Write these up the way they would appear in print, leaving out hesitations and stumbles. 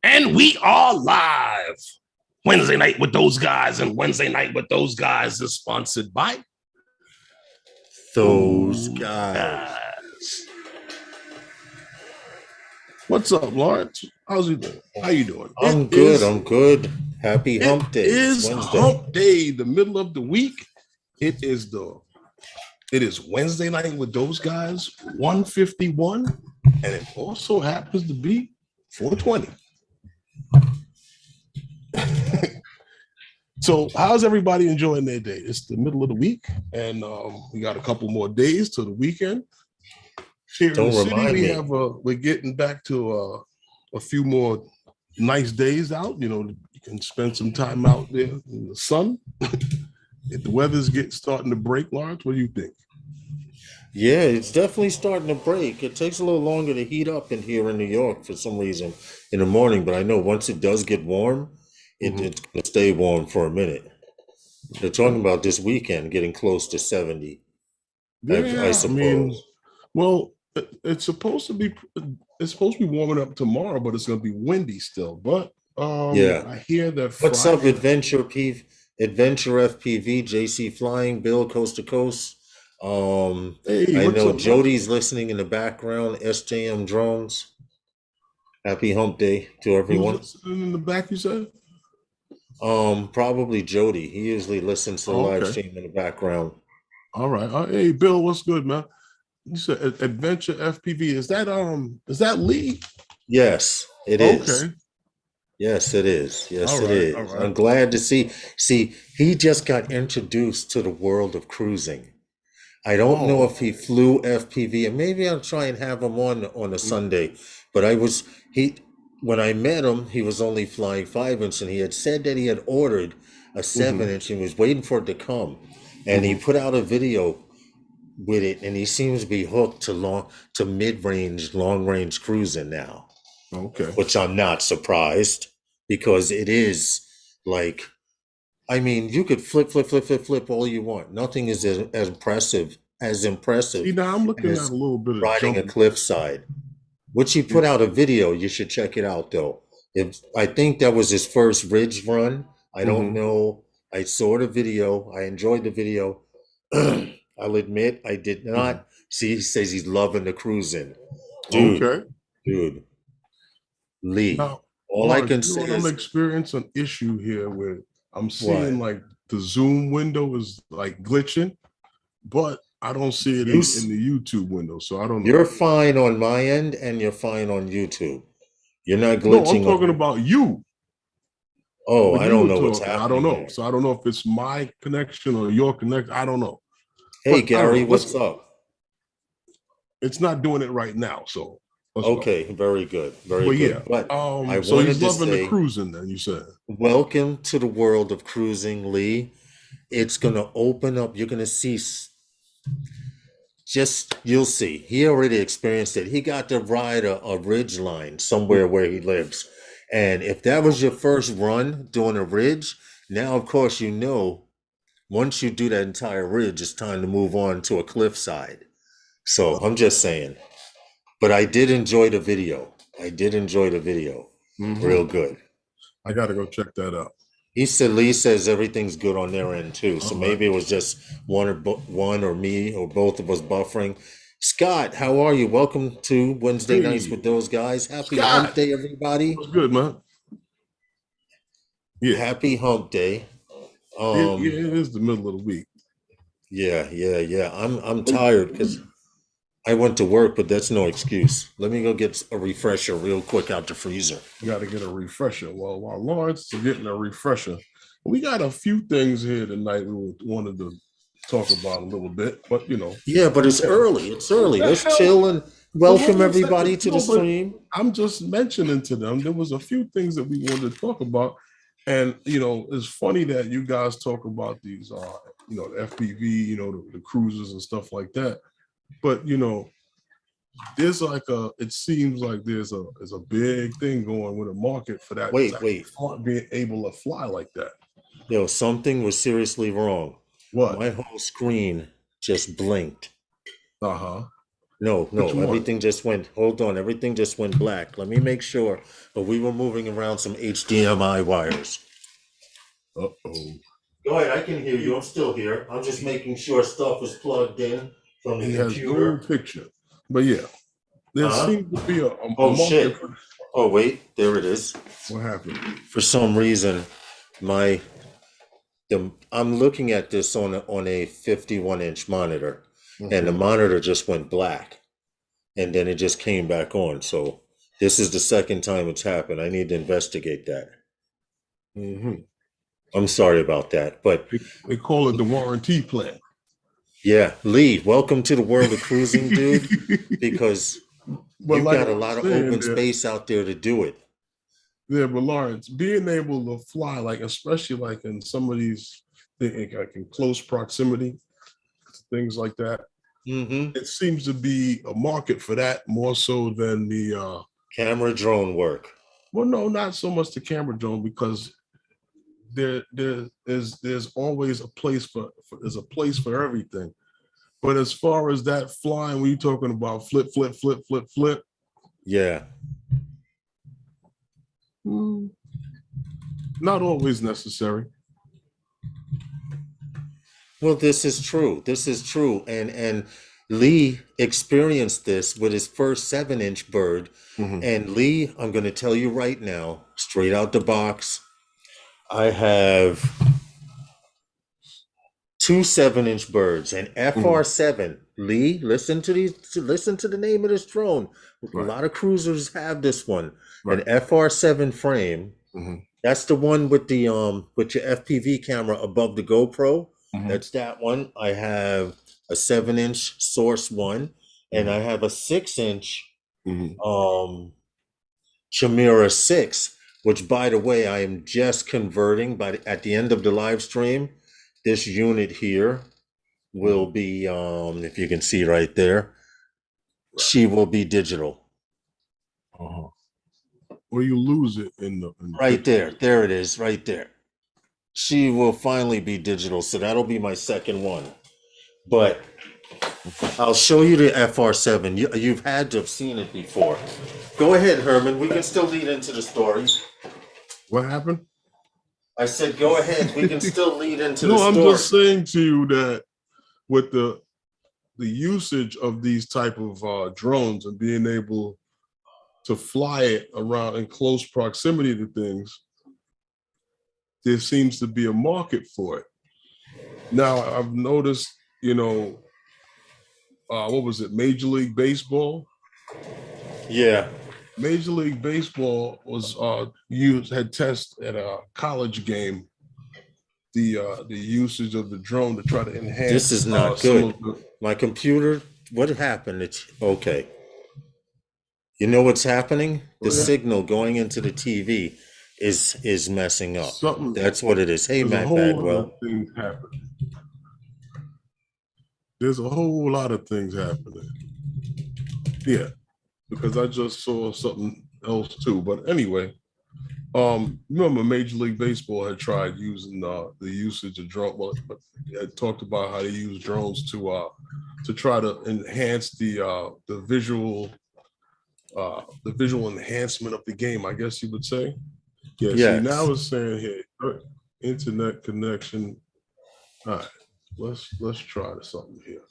And we are live. Wednesday Night with Those Guys, and Wednesday Night with Those Guys is sponsored by Those Guys. What's up, Lawrence? How's you doing? How you doing? I'm good. Happy Hump Day. It is Hump Day, the middle of the week. It is Wednesday Night with Those Guys, 151, and it also happens to be 420. So how's everybody enjoying their day? It's the middle of the week, and we got a couple more days to the weekend. Here in the city, we're getting back to a few more nice days out. You know, you can spend some time out there in the sun. If the weather's starting to break, Lawrence, what do you think? Yeah, it's definitely starting to break. It takes a little longer to heat up in here in New York for some reason in the morning, but I know once it does get warm, it's going to stay warm for a minute. They're talking about this weekend getting close to 70. Yeah, I suppose. It's supposed to be warming up tomorrow, but it's going to be windy still. But I hear that. What's up, Adventure FPV, JC Flying, Bill Coast to Coast. I know Jody's listening in the background. SJM Drones. Happy Hump Day to everyone. Who's listening in the back, you said? Probably Jody. He usually listens to the live stream in the background. All right. Hey, Bill, what's good, man? You said Adventure FPV. Is that Lee? Yes, it is. Okay. Yes, it is. Yes, it is. Right. I'm glad to see. See, he just got introduced to the world of cruising. I don't know if he flew FPV, and maybe I'll try and have him on a Sunday. But when I met him, he was only flying 5-inch, and he had said that he had ordered a 7-inch and was waiting for it to come. And he put out a video with it, and he seems to be hooked to mid-range, long-range cruising now. Okay. Which I'm not surprised, because it is like, I mean, you could flip all you want. Nothing is as impressive. See, now I'm looking at a little bit of riding a cliffside. Which he put out a video. You should check it out, though. I think that was his first ridge run. I don't know. I saw the video. I enjoyed the video. I'll admit I did not. See, he says he's loving the cruising. Dude. Lee. Now, all I can say is I'm experiencing an issue here where I'm seeing like the Zoom window is like glitching, but I don't see it in the YouTube window, so I don't know. You're fine on my end, and you're fine on YouTube. You're not glitching. No, I'm talking about you. Oh, I don't know what's happening. I don't know. So I don't know if it's my connection or your connection. I don't know. Hey, Gary, what's up? It's not doing it right now, so. Okay, very good. Very good. Yeah, but so he's loving the cruising then, you said. Welcome to the world of cruising, Lee. It's going to open up. You're going to see. You'll see. He already experienced it. He got to ride a ridge line somewhere where he lives. And if that was your first run doing a ridge, now, of course, once you do that entire ridge, it's time to move on to a cliffside. So I'm just saying. But I did enjoy the video. Real good. I got to go check that out. Lee says everything's good on their end too. So maybe it was just one or me or both of us buffering. Scott, how are you? Welcome to Wednesday Nights with Those Guys. Happy Hump Day, everybody. What's good, man? Yeah. Happy Hump Day. It is the middle of the week. Yeah. I'm tired because I went to work, but that's no excuse. Let me go get a refresher real quick out the freezer. You got to get a refresher. Well, while Lawrence is getting a refresher, we got a few things here tonight we wanted to talk about a little bit, but Yeah, but it's early. Let's chill and welcome everybody to the stream. I'm just mentioning to them, there was a few things that we wanted to talk about. And, it's funny that you guys talk about these, the FPV, the cruisers and stuff like that. But there's it seems like there's a big thing going with a market for that. Wait. Being able to fly like that. Something was seriously wrong. What? My whole screen just blinked. No, everything just went, hold on, everything just went black. Let me make sure. But we were moving around some HDMI wires. Uh-oh. Go ahead, I can hear you. I'm still here. I'm just making sure stuff is plugged in from the computer. He has no picture. But yeah, there seems to be a oh, shit. Oh, wait, there it is. What happened? For some reason, I'm looking at this on a 51-inch monitor, and the monitor just went black, and then it just came back on. So this is the second time it's happened. I need to investigate that. I'm sorry about that, but they call it the warranty plan. Yeah, Lee, welcome to the world of cruising, dude. Because you've got a lot of open space out there to do it. Yeah, but Lawrence, being able to fly, like especially like in some of these, like in close proximity, things like that, it seems to be a market for that more so than the camera drone work. Well, no, not so much the camera drone, because there's always a place there's a place for everything. But as far as that flying, when you're talking about flip, yeah, not always necessary. Well, this is true. And Lee experienced this with his first 7-inch bird. And Lee, I'm going to tell you right now, straight out the box, I have 2 7-inch birds, an FR7. Lee, listen to the name of this drone. Right. A lot of cruisers have this one, an FR7 frame. That's the one with the with your FPV camera above the GoPro. That's that one. I have a 7-inch Source one, and I have a 6-inch Chimera 6, which, by the way, I am just converting. At the end of the live stream, this unit here will be, if you can see right there, she will be digital. Or you lose it in the right there. There it is, right there. She will finally be digital, so that'll be my second one. But I'll show you the FR7. You've had to have seen it before. Go ahead, Herman. We can still lead into the story. What happened? I said, go ahead. We can still lead into the story. No, I'm just saying to you that with the usage of these type of drones and being able to fly it around in close proximity to things, there seems to be a market for it. Now, I've noticed, what was it, Major League Baseball? Yeah. Major League Baseball was had tested at a college game the usage of the drone to try to enhance. This is not good. My computer, what happened? It's okay. You know what's happening? The signal going into the TV is messing up. That's what it is. Hey, Matt Bagwell. There's a whole lot of things happening. Yeah, because I just saw something else too. But anyway, remember Major League Baseball had tried using the usage of drone. Well, but had talked about how they use drones to try to enhance the visual enhancement of the game, I guess you would say. Yeah. Yes. See, now it's saying here, internet connection. All right, let's try something here.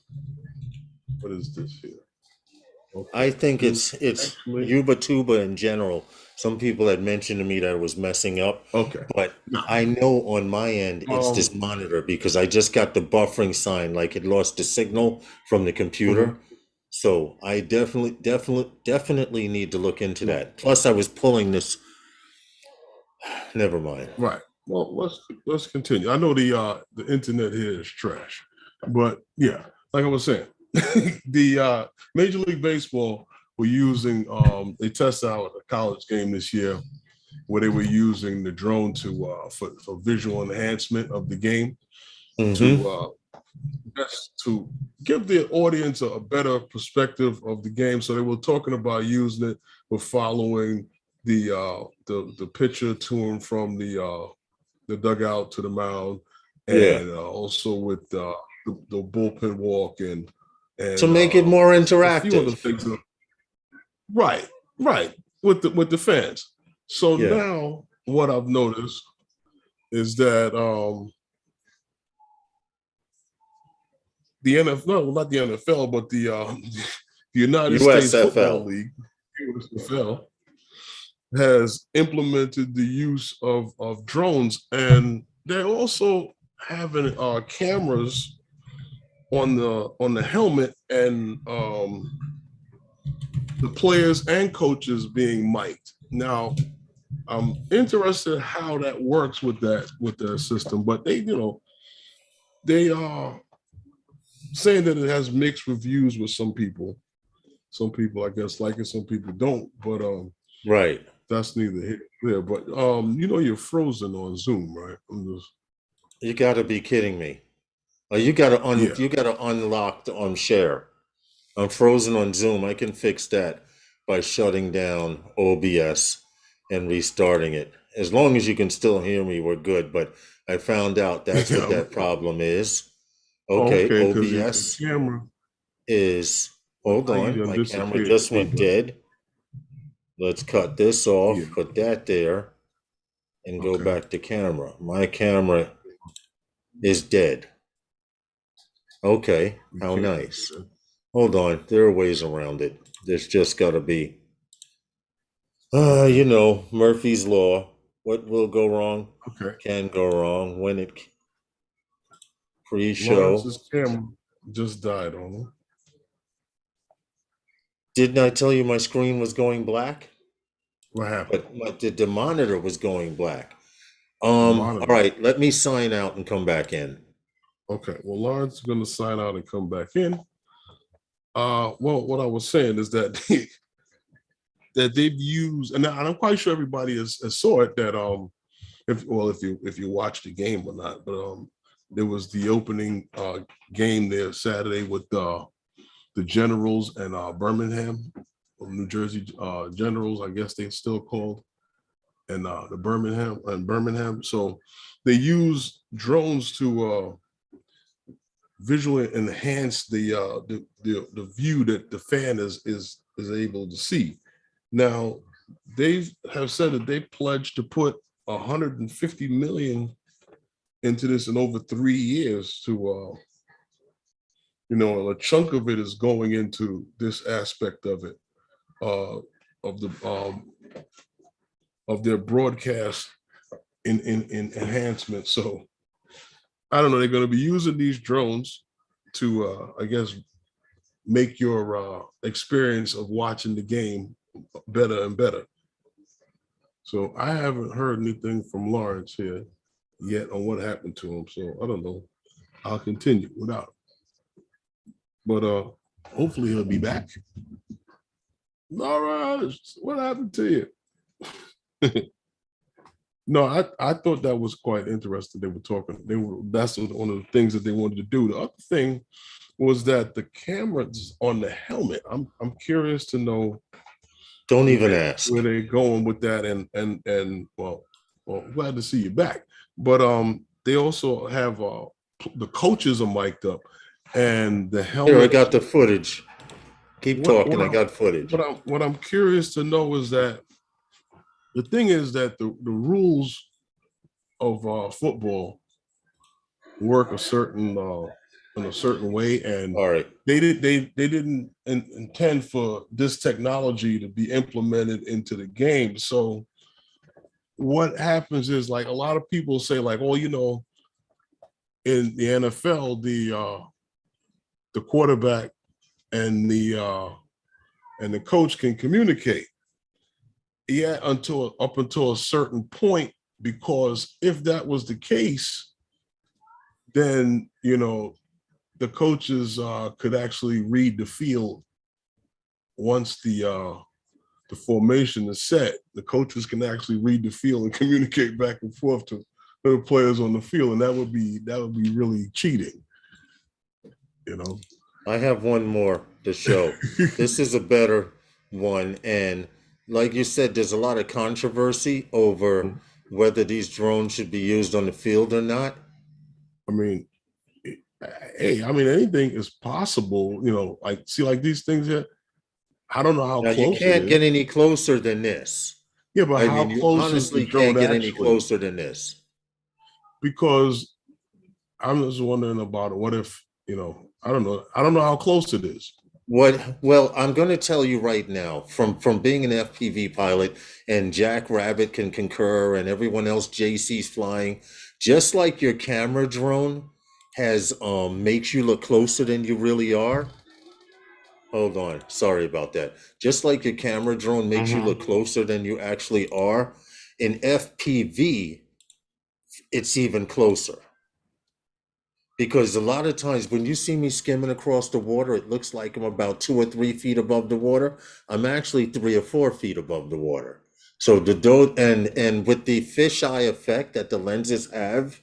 What is this here? Okay. I think it's Yuba Tuba in general. Some people had mentioned to me that it was messing up. Okay. But I know on my end it's this monitor, because I just got the buffering sign, like it lost the signal from the computer. So I definitely need to look into that. Plus, I was pulling this. Never mind. Right. Well, let's continue. I know the internet here is trash, but yeah, like I was saying, the Major League Baseball were using. They tested out a college game this year where they were using the drone for visual enhancement of the game to give the audience a better perspective of the game. So they were talking about using it for following the pitcher to and from the dugout to the mound, and also with the bullpen walk and and to make it more a few other interactive. things. Right, with the fans. So now what I've noticed is that the NFL, no, not the NFL, but the United States Football USFL. League, USFL, has implemented the use of drones, and they're also having cameras on the helmet, and the players and coaches being mic'd. Now, I'm interested how that works with their system, but they are saying that it has mixed reviews with some people. Some people, I guess, like it, some people don't. But right, that's neither here nor there. But you're frozen on Zoom, right? you got to be kidding me. You got to unlock the share. I'm frozen on Zoom. I can fix that by shutting down OBS and restarting it. As long as you can still hear me, we're good. But I found out that's what that problem is. Okay, OBS your camera is, hold on, my camera just went dead. Let's cut this off, put that there, and go back to camera. My camera is dead. Okay, how nice. Hold on, there are ways around it. There's just got to be, Murphy's Law. What will go wrong can go wrong when it pre-show. Lawrence's camera just died on him. Didn't I tell you my screen was going black? What happened? But the monitor was going black. All right, let me sign out and come back in. Okay, well, Lawrence is going to sign out and come back in. Well, what I was saying is that that they've used, and I'm quite sure everybody has saw it, that if you watch the game or not, but there was the opening game there Saturday with the Generals and Birmingham, New Jersey Generals, I guess they're still called, and the Birmingham. So they use drones to visually enhance the view that the fan is able to see. Now, they have said that they pledged to put 150 million into this in over 3 years to a chunk of it is going into this aspect of it, of their broadcast in enhancement. So I don't know, they're going to be using these drones to I guess make your experience of watching the game better and better. So I haven't heard anything from Lawrence here yet on what happened to him. So I don't know. I'll continue without him. But hopefully he'll be back. Lawrence, what happened to you? No, I thought that was quite interesting. They were talking. That's one of the things that they wanted to do. The other thing was that the cameras on the helmet. I'm curious to know. Don't even ask where they're going with that, and well, glad to see you back. But they also have the coaches are mic'd up, and the helmet. Here, I got the footage. Keep talking. I got footage. What I'm curious to know is that the thing is that the rules of football work in a certain way, and all right, they didn't intend for this technology to be implemented into the game. So what happens is, like, a lot of people say, like, oh, in the NFL, the quarterback and the coach can communicate. Yeah, up until a certain point, because if that was the case, then the coaches could actually read the field once the formation is set. The coaches can actually read the field and communicate back and forth to the players on the field, and that would be really cheating. I have one more to show. This is a better one, and like you said, there's a lot of controversy over whether these drones should be used on the field or not. I mean, hey, I mean, anything is possible. Like see, like these things here. I don't know how Now, you close it can't is. get any closer than this. Yeah, but I how mean, you close is the honestly drone can't get any actually? closer than this. Because I'm just wondering about it. What if, I don't know. I don't know how close it is. Well, I'm going to tell you right now, from being an FPV pilot, and Jack Rabbit can concur, and everyone else, JC's flying, just like your camera drone has makes you look closer than you really are. Hold on, sorry about that. Just like your camera drone makes you look closer than you actually are, in FPV, it's even closer. Because a lot of times when you see me skimming across the water, it looks like I'm about 2 or 3 feet above the water. I'm actually 3 or 4 feet above the water. So and with the fisheye effect that the lenses have,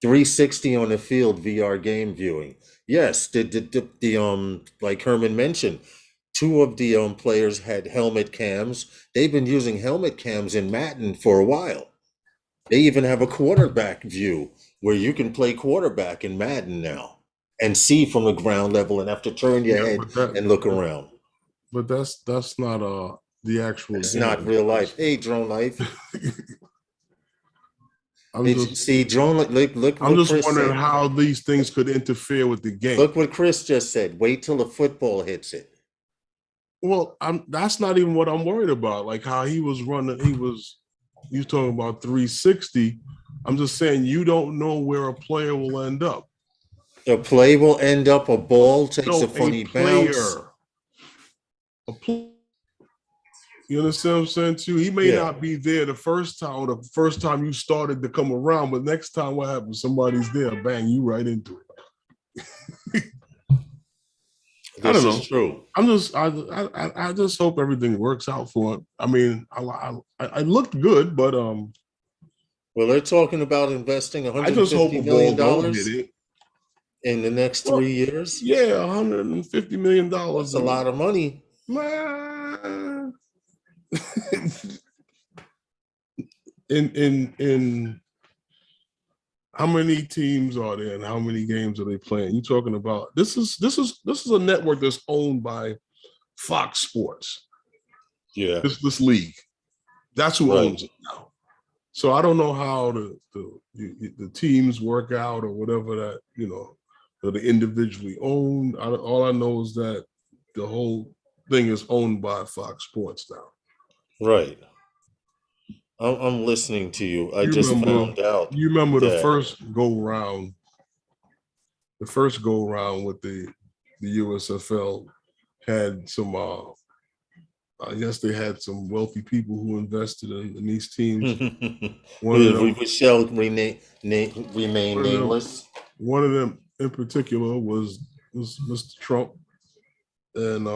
360 on the field VR game viewing. Yes, the like Herman mentioned, two of the players had helmet cams. They've been using helmet cams in Madden for a while. They even have a quarterback view where you can play quarterback in Madden now and see from the ground level and have to turn your head and look around. But that's not the actual It's game. not real life. Hey, Drone Life. See, Drone. Look. I'm just Chris wondering said. how these things could interfere with the game. Look what Chris just said. Wait till the football hits it. Well, that's not even what I'm worried about. Like how he was running. He was talking about 360. I'm just saying you don't know where a player will end up. A play will end up. A ball takes a funny bounce. You understand what I'm saying too? He may not be there the first time, or the first time you started to come around, but next time what happens? Somebody's there, bang, you right into it. This is true. I just hope everything works out for it. I mean, I looked good, but well, they're talking about investing $150 million in the next 3 years. Yeah, $150 million. That's a lot of money. Man. in how many teams are there and how many games are they playing? You talking about this is a network that's owned by Fox Sports. Yeah. This league. That's who owns it now. So I don't know how the teams work out or whatever that, that are individually owned. All I know is that the whole thing is owned by Fox Sports now. Right. I'm listening to you. I just found out. You remember the first go round with the USFL had some I guess they had some wealthy people who invested in these teams. We shall remain nameless. One of them in particular was Mr. Trump. And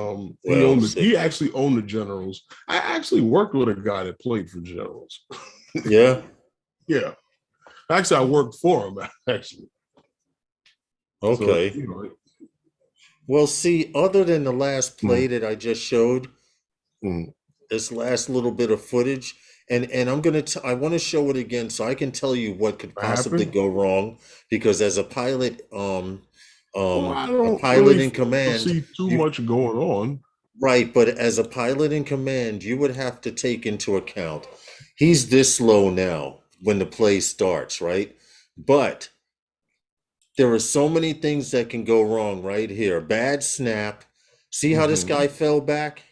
he actually owned the Generals. I actually worked with a guy that played for Generals. Yeah. Yeah. Actually, I worked for him, actually. Okay. So, well, see, other than the last play that I just showed, this last little bit of footage, and I want to show it again so I can tell you what could possibly go wrong, because as a pilot, I don't a pilot in command, see too much going on. Right, but as a pilot in command, you would have to take into account he's this low now when the play starts, right? But there are so many things that can go wrong right here. Bad snap. See how this guy fell back?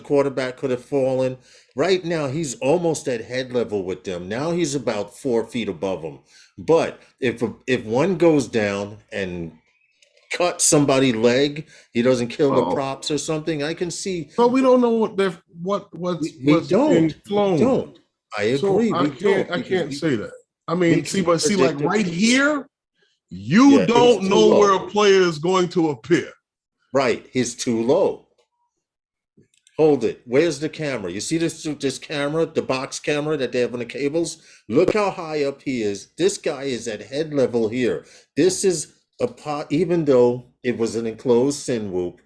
Quarterback could have fallen. Right now, he's almost at head level with them. Now he's about 4 feet above them. But if one goes down and cut somebody's leg, he doesn't kill the props or something, I can see. But we don't know what's being flown. We don't. I agree. So I can't say that. I mean, like right here, you don't know where a player is going to appear. Right. He's too low. Hold it. Where's the camera? You see this camera, the box camera that they have on the cables? Look how high up he is. This guy is at head level here. This is even though it was an enclosed sin whoop.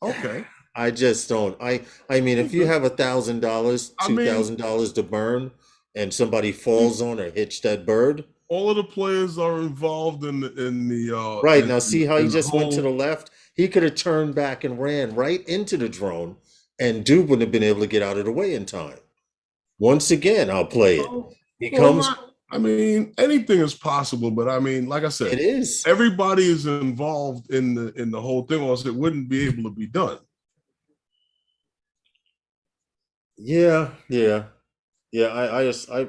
Okay. I just don't. I mean, if you have $1,000, $2,000 to burn, and somebody falls on or hits that bird, all of the players are involved in the right. Now see how he just went to the whole... left? He could have turned back and ran right into the drone, and dude wouldn't have been able to get out of the way in time. Once again, I'll play it. He comes. I mean, anything is possible, but I mean, like I said, it is. Everybody is involved in the whole thing, or else it wouldn't be able to be done. Yeah. I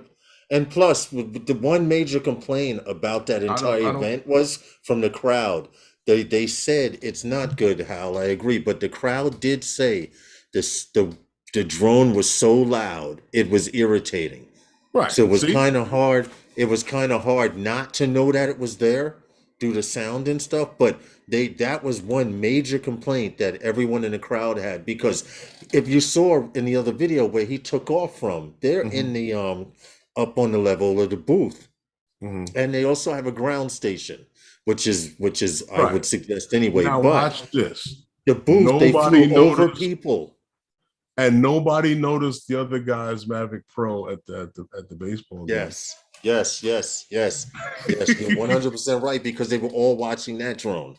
and plus, the one major complaint about that entire event was from the crowd. They said it's not good, Hal. I agree, but the crowd did say the drone was so loud it was irritating. Right. So it was kind of hard. It was kind of hard not to know that it was there due to sound and stuff. But that was one major complaint that everyone in the crowd had, because if you saw in the other video where he took off from, they're in the up on the level of the booth, and they also have a ground station, which is right. I would suggest anyway. Now but watch this. The booth, they flew over people. And nobody noticed the other guy's Mavic Pro at the baseball game. Yes. You're 100% right, because they were all watching that drone.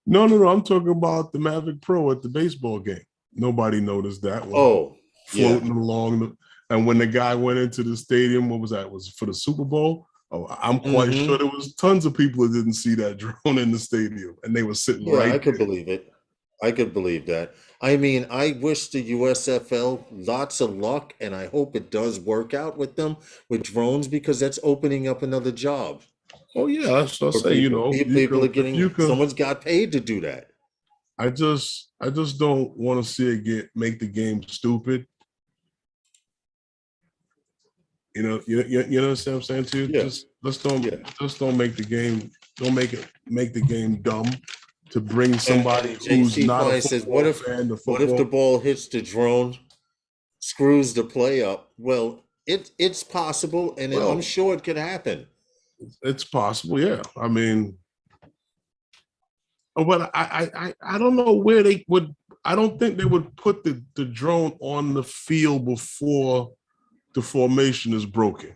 No. I'm talking about the Mavic Pro at the baseball game. Nobody noticed that one. Floating along. And when the guy went into the stadium, what was that? Was it for the Super Bowl? Oh, I'm quite sure there was tons of people that didn't see that drone in the stadium, and they were sitting right there. I could believe it. I could believe that. I mean, I wish the USFL lots of luck, and I hope it does work out with them with drones, because that's opening up another job. Oh yeah, that's what I say. People are getting. Someone's got paid to do that. I just don't want to see it make the game stupid. You know what I'm saying to you? Yeah. Just don't make the game. Don't make the game dumb. To bring somebody who's not a football fan to football. What if the ball hits the drone, screws the play up? Well, it's possible, and I'm sure it could happen. It's possible, yeah. I mean, but I don't know where they would. I don't think they would put the drone on the field before the formation is broken.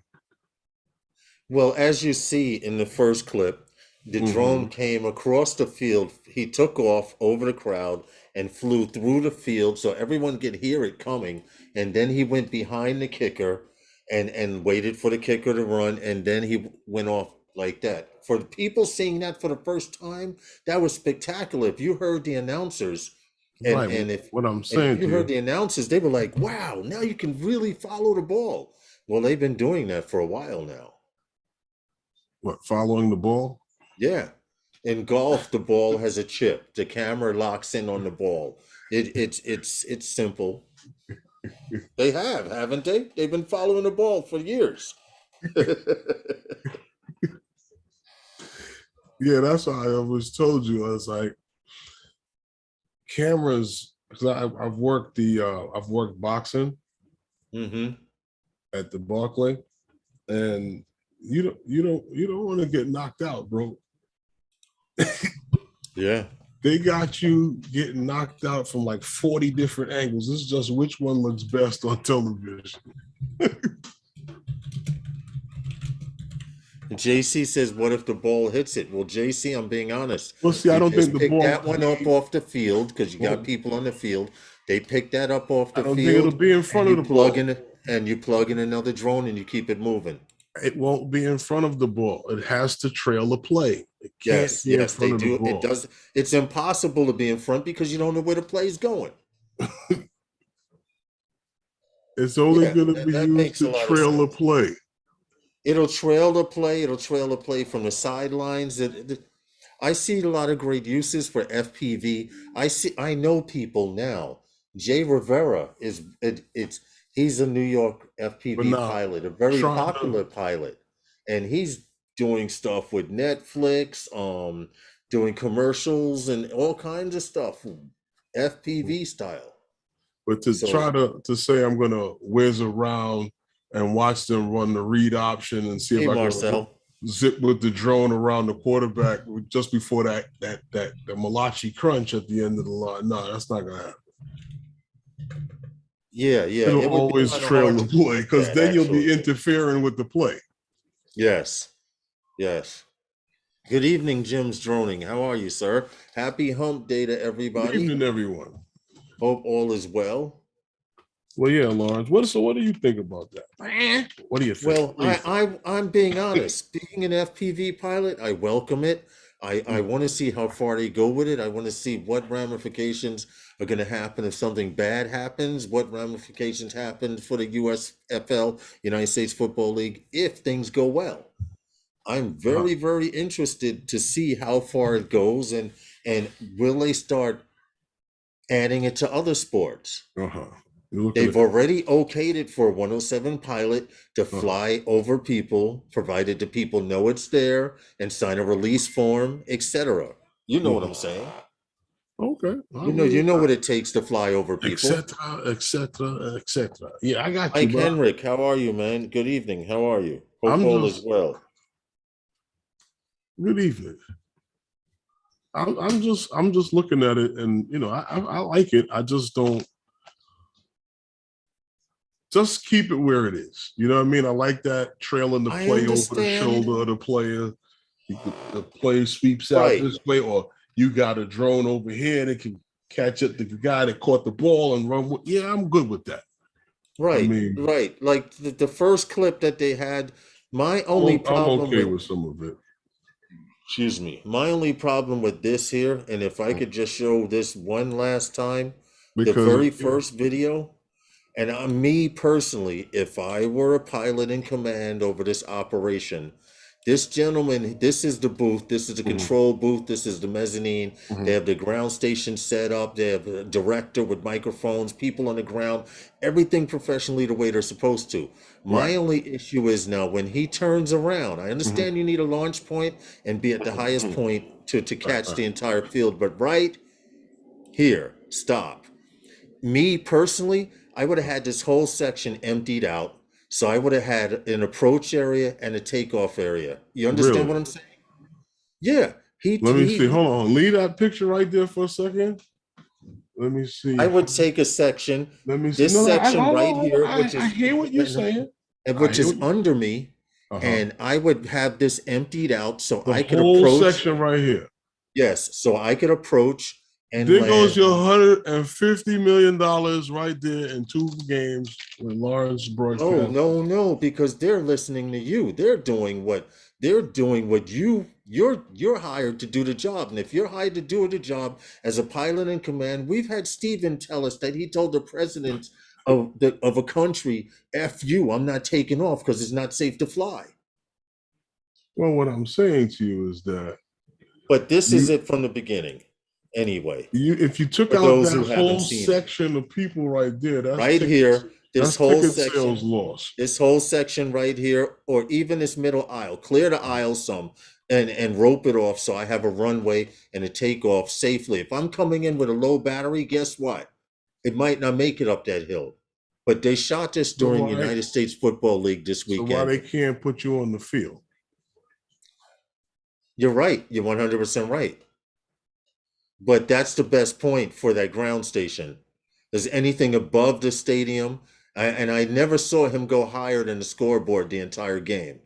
Well, as you see in the first clip, the drone came across the field. He took off over the crowd and flew through the field so everyone could hear it coming. And then he went behind the kicker and waited for the kicker to run. And then he went off like that. For the people seeing that for the first time, that was spectacular. If you heard the announcers, if you heard the announcers, they were like, wow, now you can really follow the ball. Well, they've been doing that for a while now. What, following the ball? Yeah. In golf, the ball has a chip. The camera locks in on the ball. It's simple. They haven't they? They've been following the ball for years. Yeah, that's why I always told you. I was like, cameras, because I've worked boxing at the Barclay, and you don't want to get knocked out, bro. Yeah. They got you getting knocked out from like 40 different angles. This is just which one looks best on television. JC says, what if the ball hits it? Well, JC, I'm being honest. Well, see, I don't think the ball... that one up off the field, because you got people on the field. They pick that up off the field. I don't think it'll be in front of the ball. And you plug in another drone and you keep it moving. It won't be in front of the ball. It has to trail the play. It can't yes, they do. It does. It's impossible to be in front because you don't know where the play is going. It's only going to be used to trail the play. It'll trail the play. It'll trail the play from the sidelines. I see a lot of great uses for FPV. I know people now. Jay Rivera he's a New York FPV pilot, a very popular pilot, and he's doing stuff with Netflix, doing commercials and all kinds of stuff, FPV style. But to try to say I'm going to whiz around and watch them run the read option and see if I can zip with the drone around the quarterback just before the Malachi crunch at the end of the line. No, that's not going to happen. Yeah. It'll always trail the play because then you'll be interfering with the play. Yes. Yes. Good evening, Jim's Droning. How are you, sir? Happy hump day to everybody. Good evening, everyone. Hope all is well. Well, yeah, Lawrence. What do you think about that? What do you think? Well, I'm being honest. Being an FPV pilot, I welcome it. I want to see how far they go with it. I want to see what ramifications are going to happen if something bad happens, what ramifications happen for the USFL, United States Football League, if things go well. I'm very, very interested to see how far it goes and will they start adding it to other sports? They've already okayed it for a 107 pilot to fly over people, provided the people know it's there and sign a release form, etc. You know what I'm saying? Okay. You know what it takes to fly over people. Etc. Yeah, I got you. Mike Henrik, how are you, man? Good evening. How are you? Hope all is well. Good evening. I'm just looking at it, and I like it. I just don't. Just keep it where it is. You know what I mean? I like that trailing the play over the shoulder of the player. The play sweeps out this way, or you got a drone over here that can catch up the guy that caught the ball and run. Yeah, I'm good with that. Right, right. Like the first clip that they had, my only problem. I'm okay with some of it. Excuse me. My only problem with this here, and if I could just show this one last time, the very first video. And me personally, if I were a pilot in command over this operation, this gentleman, this is the booth, this is the control booth, this is the mezzanine. They have the ground station set up. They have a director with microphones, people on the ground, everything professionally the way they're supposed to. My only issue is now when he turns around, I understand you need a launch point and be at the highest point to catch the entire field, but right here, stop. Me personally, I would have had this whole section emptied out. So I would have had an approach area and a takeoff area. You understand what I'm saying? Yeah. Let me see. Hold on. Leave that picture right there for a second. Let me see. I would take a section. Let me see. This section right here, which is I hear what you're saying. And which is under me. And I would have this emptied out so I could approach. The whole section right here. Yes. So I could approach. And there goes your $150 million right there in 2 games with Lawrence broadcast. No, because they're listening to you. They're doing what you're hired to do the job. And if you're hired to do the job as a pilot in command, we've had Stephen tell us that he told the president of a country, F you, I'm not taking off because it's not safe to fly. Well, what I'm saying to you is that. But this is it from the beginning. Anyway, if you took out that whole section of people right there, that's right here, this whole section, sales lost. This whole section right here, or even this middle aisle, clear the aisle some and rope it off so I have a runway and a takeoff safely. If I'm coming in with a low battery, guess what? It might not make it up that hill. But they shot this during United States Football League this weekend. So why they can't put you on the field? You're right. You're 100% right. But that's the best point for that ground station. There's anything above the stadium, and I never saw him go higher than the scoreboard the entire game,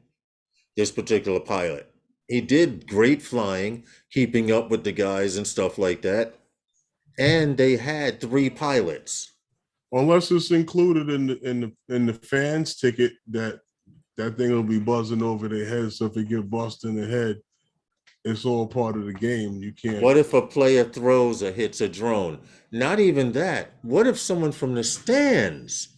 this particular pilot. He did great flying, keeping up with the guys and stuff like that. And they had 3 pilots. Unless it's included in the fans ticket, that thing will be buzzing over their heads. So if it get busted in the head, it's all part of the game. You can't. What if a player throws or hits a drone? Not even that. What if someone from the stands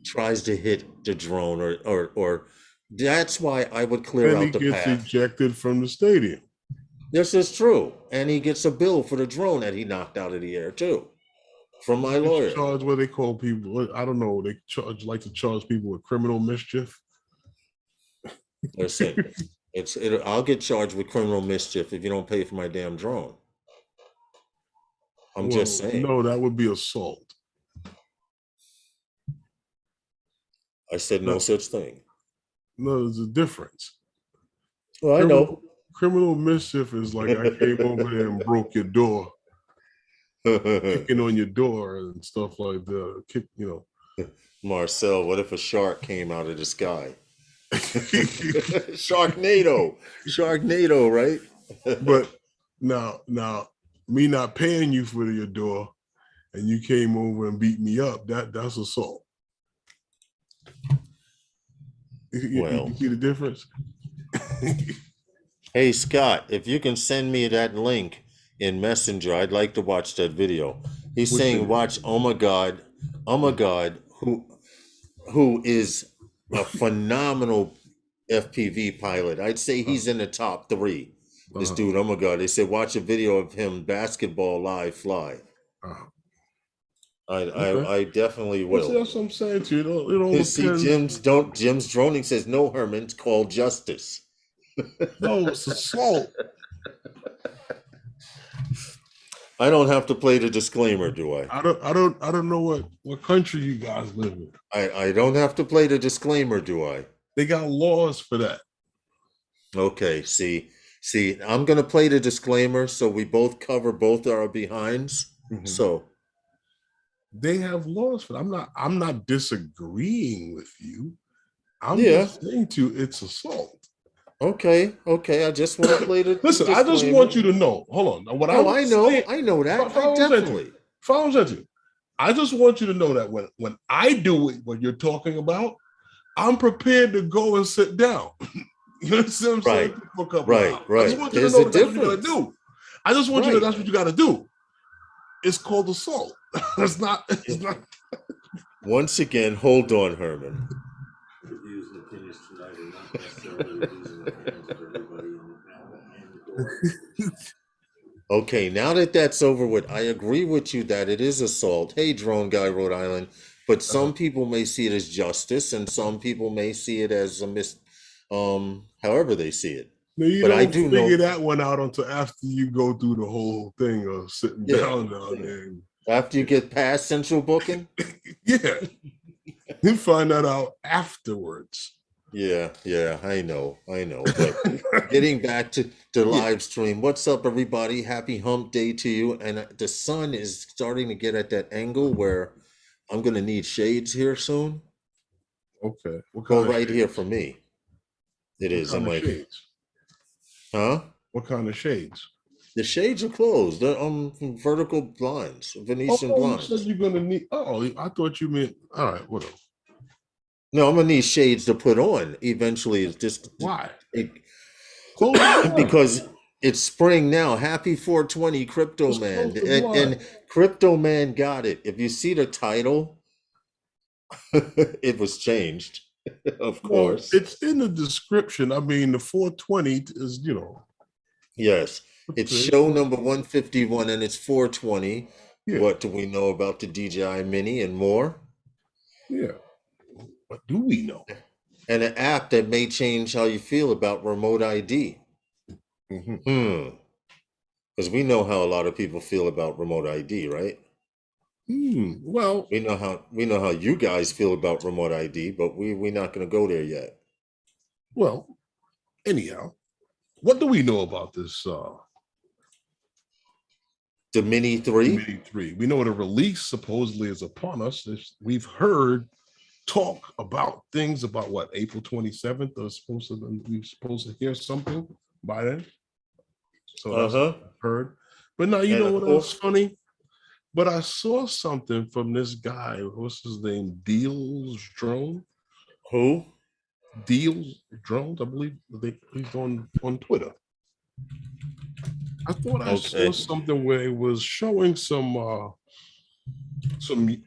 tries to hit the drone or that's why I would clear out the path. He gets ejected from the stadium. This is true. And he gets a bill for the drone that he knocked out of the air too. From my lawyer. Charge what they call people. I don't know. They like to charge people with criminal mischief. Listen. I'll get charged with criminal mischief if you don't pay for my damn drone. I'm just saying. No, that would be assault. I said no such thing. No, there's a difference. Well, I know. Criminal mischief is like I came over there and broke your door, kicking on your door and stuff like that. Marcel, what if a shark came out of the sky? Sharknado, right? But now, me not paying you for your door, and you came over and beat me up. That's assault. You see the difference? Hey, Scott, if you can send me that link in Messenger, I'd like to watch that video. He's saying, watch Oh My God, who is a phenomenal FPV pilot. I'd say he's in the top 3. This dude, Oh My God. They said, watch a video of him basketball live fly. I definitely will. That's what I'm saying to you. It all See, Jim's droning says, no, Herman, it's called justice. No, it's assault. I don't have to play the disclaimer, do I? I don't know what country you guys live in. I don't have to play the disclaimer, do I? They got laws for that. Okay, see, I'm gonna play the disclaimer so we both cover both our behinds. So they have laws for that. I'm not disagreeing with you. I'm just saying to you, it's assault. Okay. I just want to play the listen. I just want you to know. Hold on. What I know that. Definitely. I just want you to know that when I do it, what you're talking about, I'm prepared to go and sit down. You know what I'm saying? For a couple of hours. I just want you to know that's what you gotta do. I just want you to know that's what you gotta do. It's called assault. It's not. Once again, hold on, Herman. Okay, now that that's over with, I agree with you that it is assault. Hey, Drone Guy, Rhode Island. But some people may see it as justice, and some people may see it as however they see it. No, you don't figure that one out until after you go through the whole thing of sitting down there. After you get past central booking? Yeah. You find that out afterwards. Yeah, I know. But getting back to the live stream, what's up, everybody? Happy hump day to you. And the sun is starting to get at that angle where I'm going to need shades here soon. Okay. Go right here for me. It is. What kind of shades? Huh? What kind of shades? The shades are closed. They're vertical blinds, Venetian blinds. You said you're going to need. Oh, I thought you meant. All right, whatever. No, I'm gonna need shades to put on eventually. It's just why? Because it's spring now. Happy 420, Crypto Man, and Crypto Man got it. If you see the title, it was changed, of course. It's in the description. I mean, the 420 is, Yes, it's show number 151, and it's 420. Yeah. What do we know about the DJI Mini and more? Yeah. What do we know? And an app that may change how you feel about remote ID. Because we know how a lot of people feel about remote ID, right? Well, we know how you guys feel about remote ID, but we're not going to go there yet. Well, anyhow, what do we know about this? The Mini 3? Mini 3. We know the release supposedly is upon us. We've heard talk about things about what, April 27th we're supposed to hear something by then. So that's what I've heard. But now you know what else funny? But I saw something from this guy, what's his name? Deals Drone. Who? Deals Drones, I believe he's on Twitter. I thought I saw something where it was showing some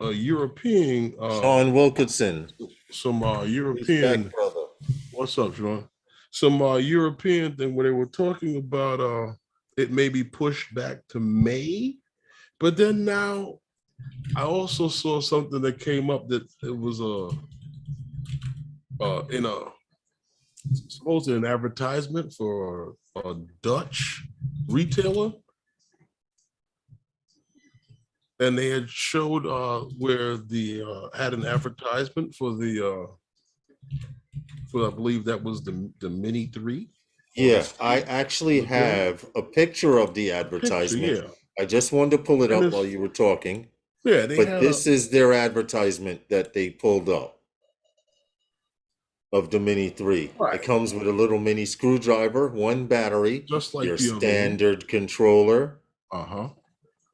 European Sean Wilkinson, some European brother. What's up, Sean? Some European thing where they were talking about it may be pushed back to May, but then now I also saw something that came up that it was supposedly an advertisement for a Dutch retailer. And they had showed where the had an advertisement for I believe that was the Mini 3. Yeah, I actually have a picture of the advertisement. I just wanted to pull it up while you were talking. Yeah, but this is their advertisement that they pulled up. of the Mini 3. Right. It comes with a little mini screwdriver, one battery, just like your the standard controller, other one.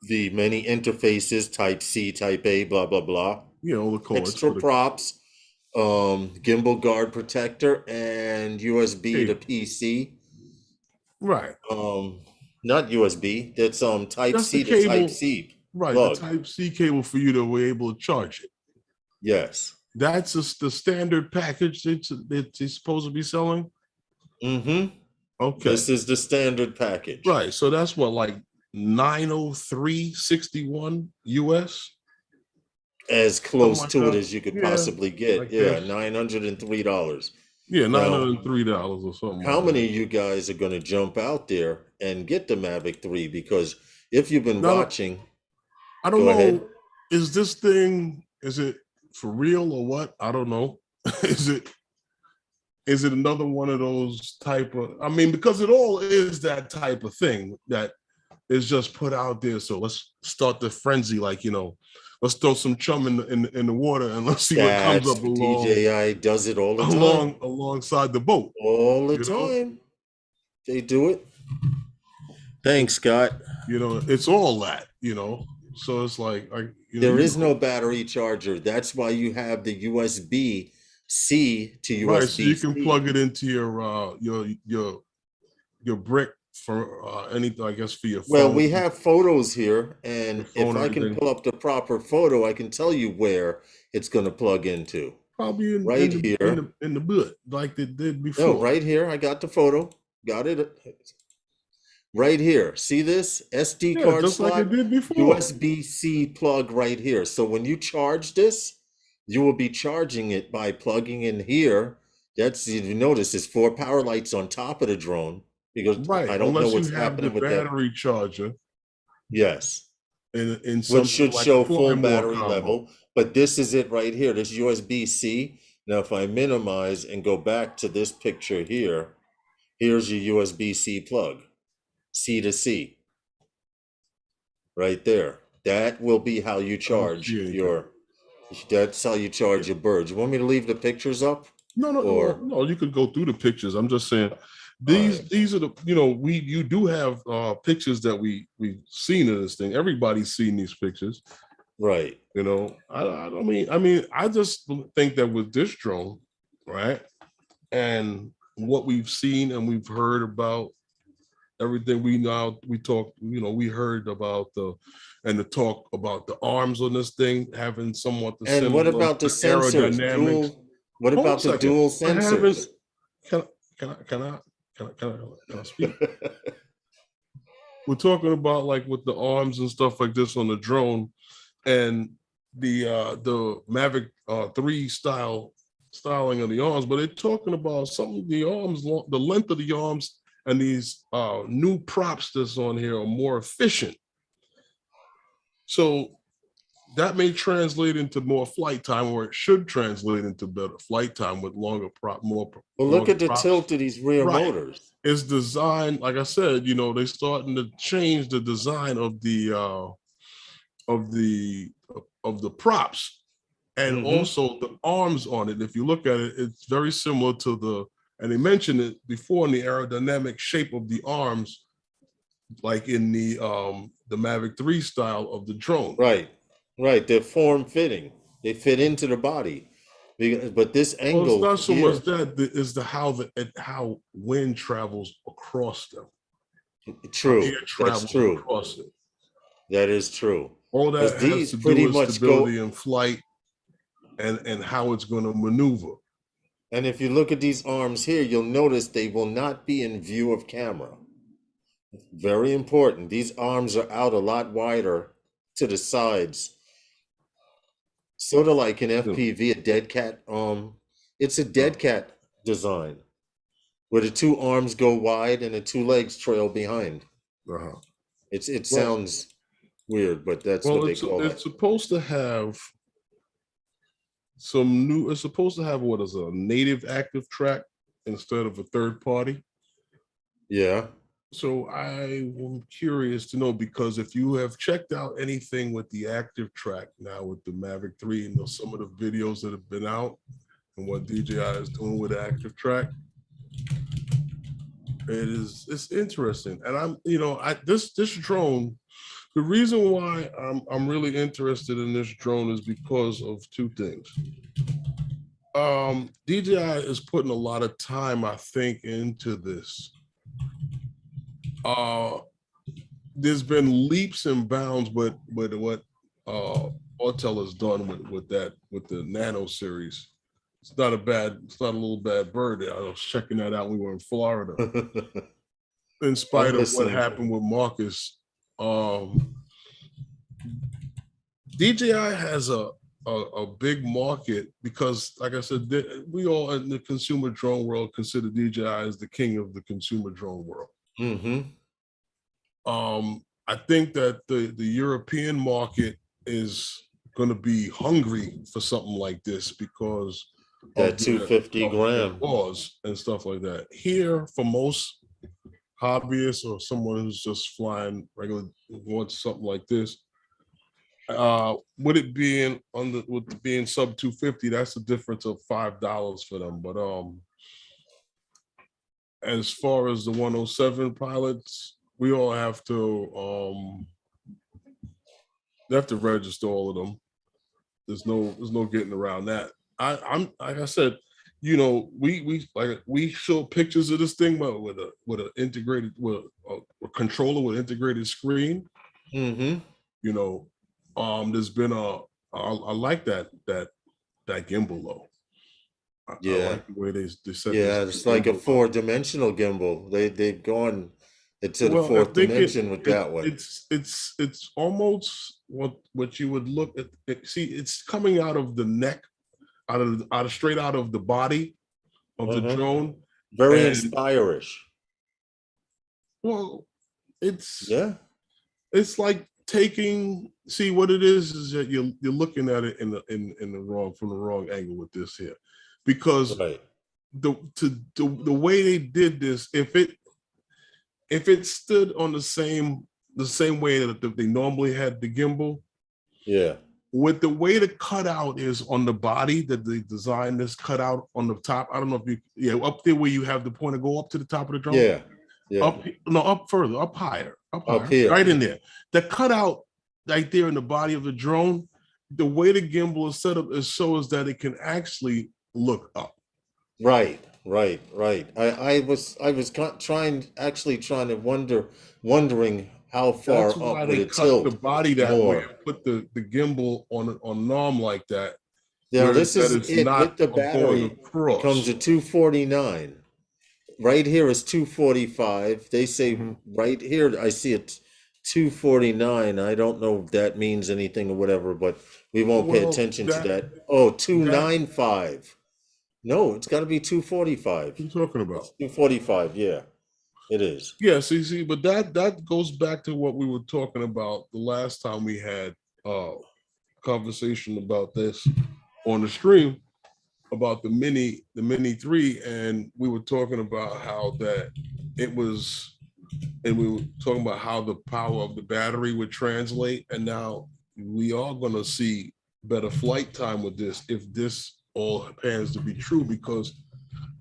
the many interfaces, Type C, Type A, blah, blah, blah. Yeah, all the cords. Extra props, gimbal guard protector, and USB to PC. Right. Not USB. That's Type C to Type C. Right, plug. the Type C cable for you to be able to charge it. Yes. That's the standard package it's supposed to be selling? Mm-hmm. Okay. This is the standard package. Right. So that's what, like $903.61 US? As close to it as you could possibly get. Yeah, $903. Yeah, $903 or something. How many of you guys are going to jump out there and get the Mavic 3? Because if you've been watching, I don't know. Ahead. Is this thing, is it for real or what? I don't know. Is it another one of those type of, I mean, because it all is that type of thing that is just put out there. So let's start the frenzy, like, you know, let's throw some chum in the water and let's see what comes up along. DJI does it all the time. Alongside the boat. All the time. They do it. Thanks, Scott. You know, it's all that, you know. So it's like, there is no battery charger. That's why you have the USB-C to USB-C. Right, so you can plug it into your brick for anything, I guess, for your phone. Well, we have photos here, and if I can pull up the proper photo, I can tell you where it's going to plug into. Probably in the butt, like they did before. No, right here. I got the photo. Got it. Right here. See this? SD card just slot, like it did before. USB-C plug right here. So when you charge this, you will be charging it by plugging in here. That's, you notice, there's 4 power lights on top of the drone. Because I don't know what's happening with that battery charger. Yes. In which should show full battery level. But this is it right here. This USB-C. Now, if I minimize and go back to this picture here, here's your USB-C plug. C to C. Right there. That will be how you charge that's how you charge your birds. You want me to leave the pictures up? No, you could go through the pictures. I'm just saying these are the, you know, you do have pictures that we've seen of this thing. Everybody's seen these pictures. Right. You know, I mean, I just think that with this drone, right, and what we've seen and we've heard about everything we heard about the talk about the arms on this thing having somewhat the and what about the sensors? What about the dual sensors? Can I speak? We're talking about, like, with the arms and stuff like this on the drone, and the Mavic 3 styling of the arms, but they're talking about some of the arms, the length of the arms, and these new props that's on here are more efficient. So that may translate into more flight time, or it should translate into better flight time with longer Well, look at the tilt of these rear motors. It's designed, like I said, you know, they're starting to change the design of the props, and also the arms on it. If you look at it, it's very similar to and they mentioned it before, in the aerodynamic shape of the arms, like in the Mavic 3 style of the drone. Right, they're form-fitting. They fit into the body. But this angle, it's not so much that, is how wind travels across them. True, that's true. Across it. That is true. All that has to do with stability in flight and how it's going to maneuver. And if you look at these arms here, you'll notice they will not be in view of camera. Very important. These arms are out a lot wider to the sides. Sort of like an FPV, a dead cat. It's a dead cat design, where the 2 arms go wide and the 2 legs trail behind. It sounds weird, but that's what they call it. It's supposed to have it's supposed to have what is a native active track instead of a third party. Yeah. So I am curious to know, because if you have checked out anything with the active track now with the Mavic 3 and some of the videos that have been out, and what DJI is doing with the active track. It's interesting. And this drone, the reason why I'm really interested in this drone is because of two things. DJI is putting a lot of time, I think, into this. There's been leaps and bounds with what Autel has done with the Nano series. It's not a little bad bird. I was checking that out when we were in Florida. In spite of what happened with Marcus, DJI has a big market because, like I said, we all in the consumer drone world consider DJI as the king of the consumer drone world. I think that the European market is going to be hungry for something like this because that 250 gram laws and stuff like that. Here, for most hobbyists or someone who's just flying regular, wants something like this, with it being being sub 250, that's a difference of $5 for them. But as far as the 107 pilots, we all have to register all of them. There's no getting around that. I'm like I said, we show pictures of this thing with a integrated a controller with integrated screen. There's been I like that gimbal though. I like the way they set. Yeah, it's like a 4-dimensional gimbal. They've gone into the 4th dimension with that one. It's almost what you would look at. See, it's coming out of the neck, straight out of the body of the drone. Very inspire-ish. Well, it's like taking. See, what it is that you're looking at it from the wrong angle with this here, because the way they did this, if it stood on the same way that they normally had the gimbal, with the way the cutout is on the body that they designed this cutout on the top. I don't know if you up there where you have the pointer go up to the top of the drone. Up further, up higher, here, right in there. The cutout right there in the body of the drone, the way the gimbal is set up is so that it can actually look up. Right. I was trying to wondering how far That's why up they would it cut tilt the body that more. way, put the gimbal on norm like that. Now this is it with the battery. It comes to 249. Right here is 245. They say right here I see it 249. I don't know if that means anything or whatever, but we won't pay attention to that. Oh, 295. No, it's got to be 245. What are you talking about? It's 245, yeah. It is. Yeah, see, but that goes back to what we were talking about the last time we had a conversation about this on the stream about the Mini 3, and we were talking about how that it was, and we were talking about how the power of the battery would translate, and now we are going to see better flight time with this if this all pans to be true, because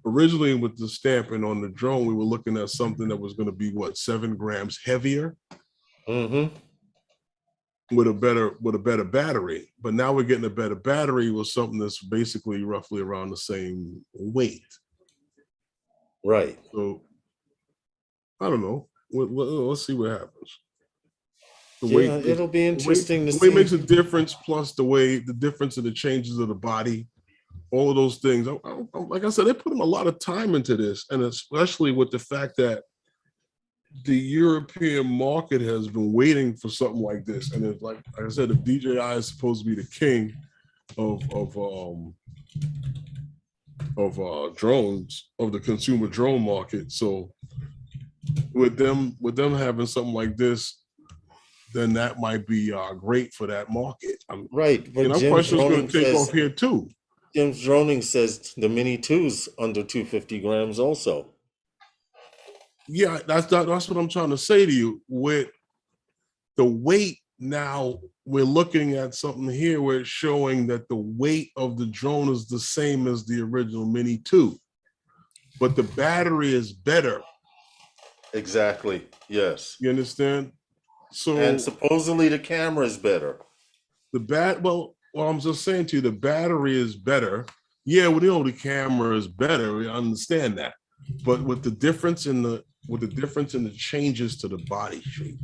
originally with the stamping on the drone, we were looking at something that was going to be 7 grams heavier with a better battery. But now we're getting a better battery with something that's basically roughly around the same weight. Right. So I don't know. Let's see what happens. It'll be interesting to see. The weight makes a difference, plus the difference in the changes of the body. All of those things. Like I said, they're putting a lot of time into this, and especially with the fact that the European market has been waiting for something like this. And it's like I said, if DJI is supposed to be the king of drones, of the consumer drone market, so with them having something like this, then that might be great for that market. Right, but I'm question is going to take off here too. Jim's Droning says the Mini 2's under 250 grams also. Yeah, that's what I'm trying to say to you. With the weight now we're looking at something here where it's showing that the weight of the drone is the same as the original Mini 2, but the battery is better. Exactly. Yes. You understand? So, and supposedly the camera is better. Well, I'm just saying to you, the battery is better. Yeah, we know the camera is better. We understand that, but with the difference in the changes to the body shape,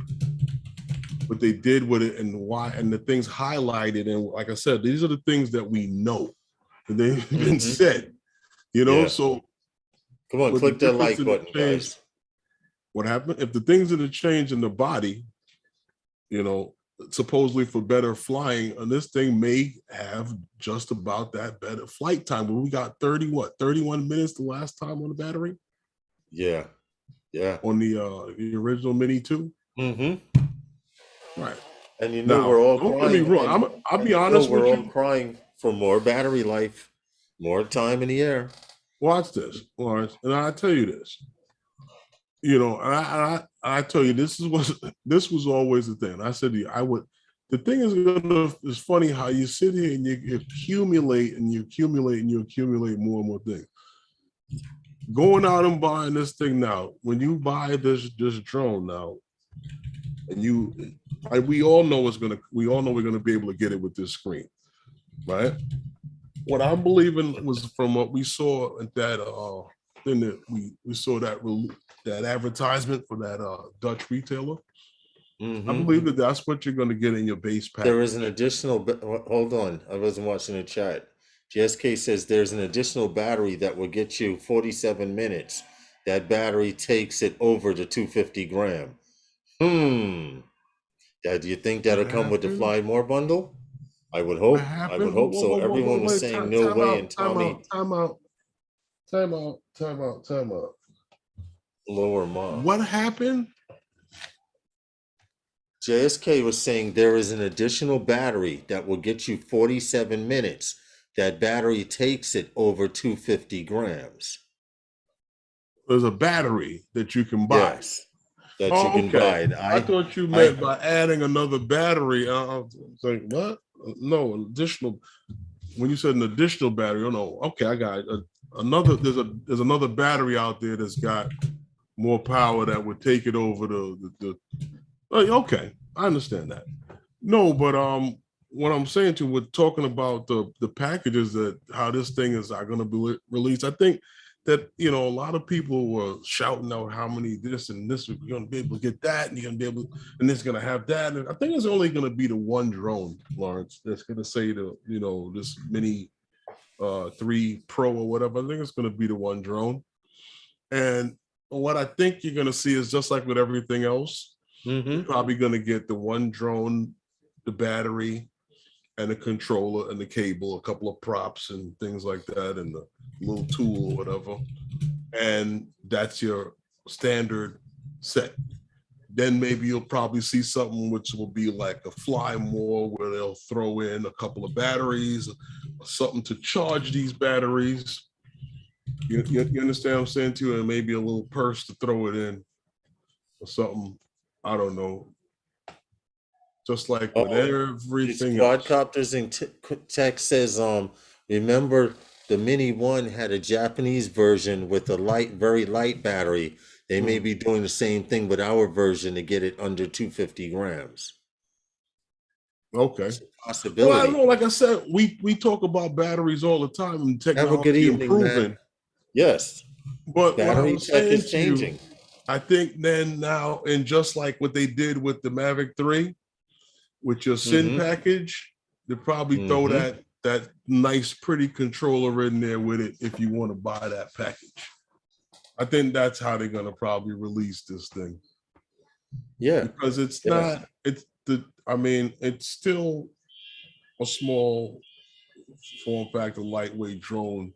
what they did with it and why, and the things highlighted, and like I said, these are the things that we know that they've been said. You know, so come on, click that like button, guys. What happened if the things that have changed in the body, you know, supposedly for better flying, and this thing may have just about that better flight time. But we got 31 minutes the last time on the battery. Yeah. On the original Mini 2. Right. And you know, now, we're all don't crying. Get me wrong. I'll be honest with you. We're all crying for more battery life, more time in the air. Watch this, Lawrence, and I tell you this. You know, I tell you, this was always the thing. I said to you, I would. The thing is funny how you sit here and you accumulate and you accumulate and you accumulate more and more things. Going out and buying this thing now, when you buy this drone now, and we all know we're gonna be able to get it with this screen, right? What I'm believing was from what we saw at that thing that we saw that advertisement for that Dutch retailer. I believe that's what you're going to get in your base pack. There is an additional. Hold on, I wasn't watching the chat. GSK says there's an additional battery that will get you 47 minutes. That battery takes it over to 250 grams. Do you think that'll come with the Fly More bundle? I would hope. I would hope so. Everyone was saying no way, and Tommy. Time out. Lower mom. What happened? JSK was saying there is an additional battery that will get you 47 minutes. That battery takes it over 250 grams. There's a battery that you can buy. Yes, that you can buy. I thought you meant by adding another battery. I was like, what? No, an additional. When you said an additional battery, oh no, okay, I got it. Another. There's another battery out there that's got more power that would take it over the. Okay, I understand that. No, but what I'm saying to, we're talking about the packages, that how this thing is going to be released. I think that, you know, a lot of people were shouting out how many this and this, you're going to be able to get that, and you're going to be able, and it's going to have that. And I think it's only going to be the one drone, Lawrence, that's going to say this Mini 3 Pro or whatever. I think it's going to be the one drone. And what I think you're going to see is just like with everything else, you're probably going to get the one drone, the battery, and a controller and the cable, a couple of props and things like that, and the little tool or whatever. And that's your standard set. Then maybe you'll probably see something which will be like a Fly More, where they'll throw in a couple of batteries, or something to charge these batteries. You understand what I'm saying to you? And maybe a little purse to throw it in or something. I don't know. Just like with everything else. Quadcopters in tech says, remember the Mini 1 had a Japanese version with a very light battery. They may be doing the same thing with our version to get it under 250 grams. Okay. It's a possibility. Well, I don't know. Like I said, we talk about batteries all the time and technology. Have a good evening, improving. Man. Yes. But battery tech is changing. I think then now, and just like what they did with the Mavic 3, with your SIN package, they probably throw that nice, pretty controller in there with it if you want to buy that package. I think that's how they're gonna probably release this thing. Yeah, because it's not. It's still a small form factor, lightweight drone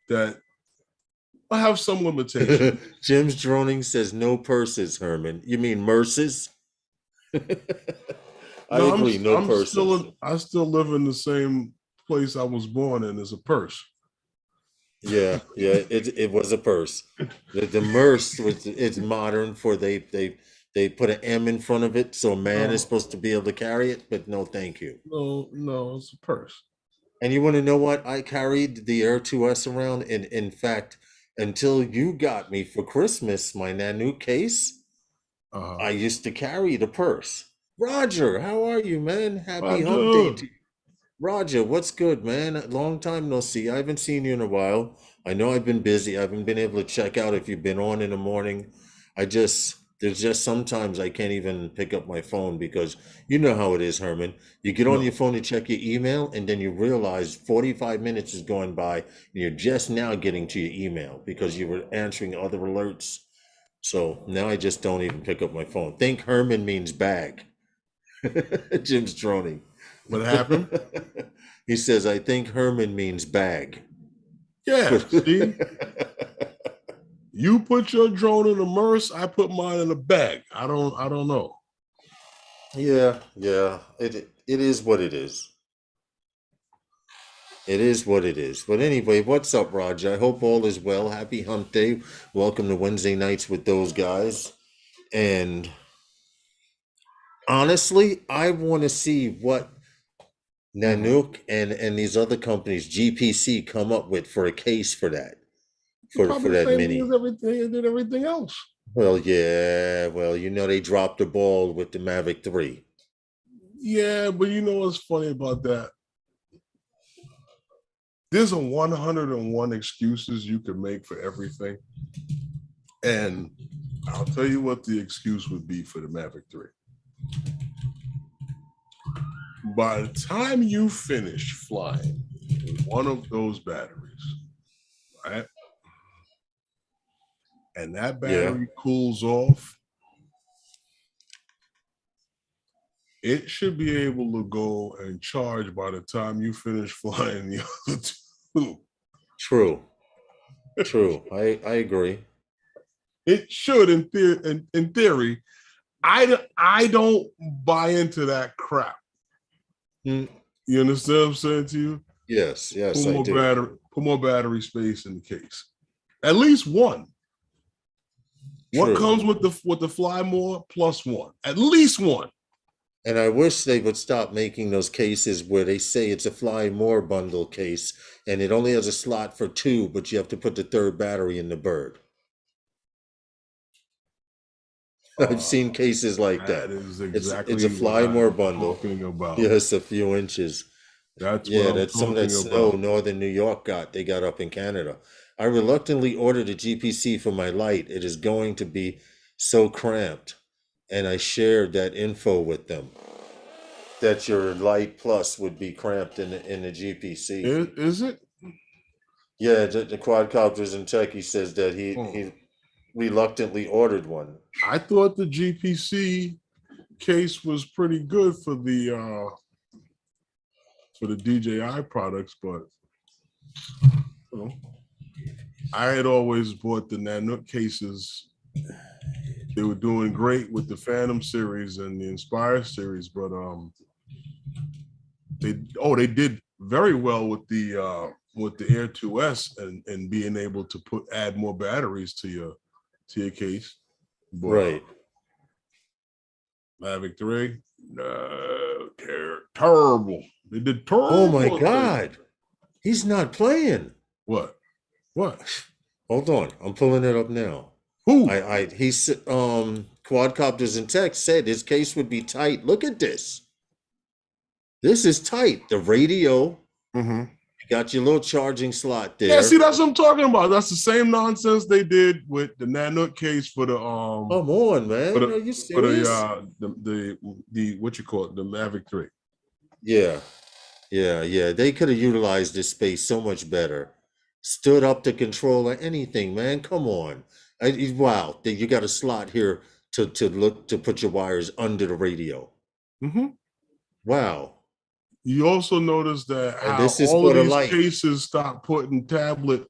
that will have some limitations. Jim's Droning says no purses, Herman. You mean merces? I agree. No purses. I still live in the same place I was born in. As a purse. Yeah. It was a purse. The merce it's modern for they They put an M in front of it, so a man is supposed to be able to carry it, but no, thank you. No, it's a purse. And you want to know what? I carried the Air 2S around, and in fact, until you got me for Christmas my Nanook case, I used to carry the purse. Roger, how are you, man? Happy hump day to you. Roger, what's good, man? Long time no see. I haven't seen you in a while. I know I've been busy. I haven't been able to check out if you've been on in the morning. There's just sometimes I can't even pick up my phone because you know how it is, Herman. You get on your phone to check your email, and then you realize 45 minutes is going by, and you're just now getting to your email because you were answering other alerts. So now I just don't even pick up my phone. Think Herman means bag. Jim's droning. What happened? He says, I think Herman means bag. Yeah, see? You put your drone in a MERS, I put mine in a bag. I don't know. Yeah. It is what it is. It is what it is. But anyway, what's up, Roger? I hope all is well. Happy hump day. Welcome to Wednesday nights with those guys. And honestly, I want to see what Nanook and these other companies, GPC, come up with for a case for that. For that mini. They did everything else. Well, yeah. Well, they dropped the ball with the Mavic 3. Yeah, but you know what's funny about that? There's a 101 excuses you can make for everything. And I'll tell you what the excuse would be for the Mavic 3. By the time you finish flying one of those batteries, right? And that battery cools off, it should be able to go and charge by the time you finish flying the other two. True. I agree. It should, in theory. I don't buy into that crap. You understand what I'm saying to you? Yes, I do. Put more battery space in the case. At least one. True. What comes with the Fly More plus one? At least one. And I wish they would stop making those cases where they say it's a Fly More bundle case and it only has a slot for 2, but you have to put the third battery in the bird. I've seen cases like that. Is exactly it's a Fly More bundle. Talking about. Yes, a few inches. That's some of that snow northern New York they got up in Canada. I reluctantly ordered a GPC for my light. It is going to be so cramped. And I shared that info with them. That your Light Plus would be cramped in the GPC. Is it? Yeah, the quadcopters and Techie says that he reluctantly ordered one. I thought the GPC case was pretty good for the DJI products, but I had always bought the Nanook cases. They were doing great with the Phantom series and the Inspire series, but they did very well with the Air 2S and being able to add more batteries to your case. But, right. Mavic 3, terrible. They did terrible. Oh my God, he's not playing. What? Hold on, I'm pulling it up now. Who? He said, Quadcopters and Tech said his case would be tight. Look at this. This is tight. The radio. You got your little charging slot there. Yeah, see, that's what I'm talking about. That's the same nonsense they did with the Nanook case for the Come on, man. Are you serious? For the what you call it, the Mavic 3. Yeah. They could have utilized this space so much better. Stood up to control or anything, man. Come on. Wow, you got a slot here to put your wires under the radio. Wow. You also notice that all of these cases stop putting tablet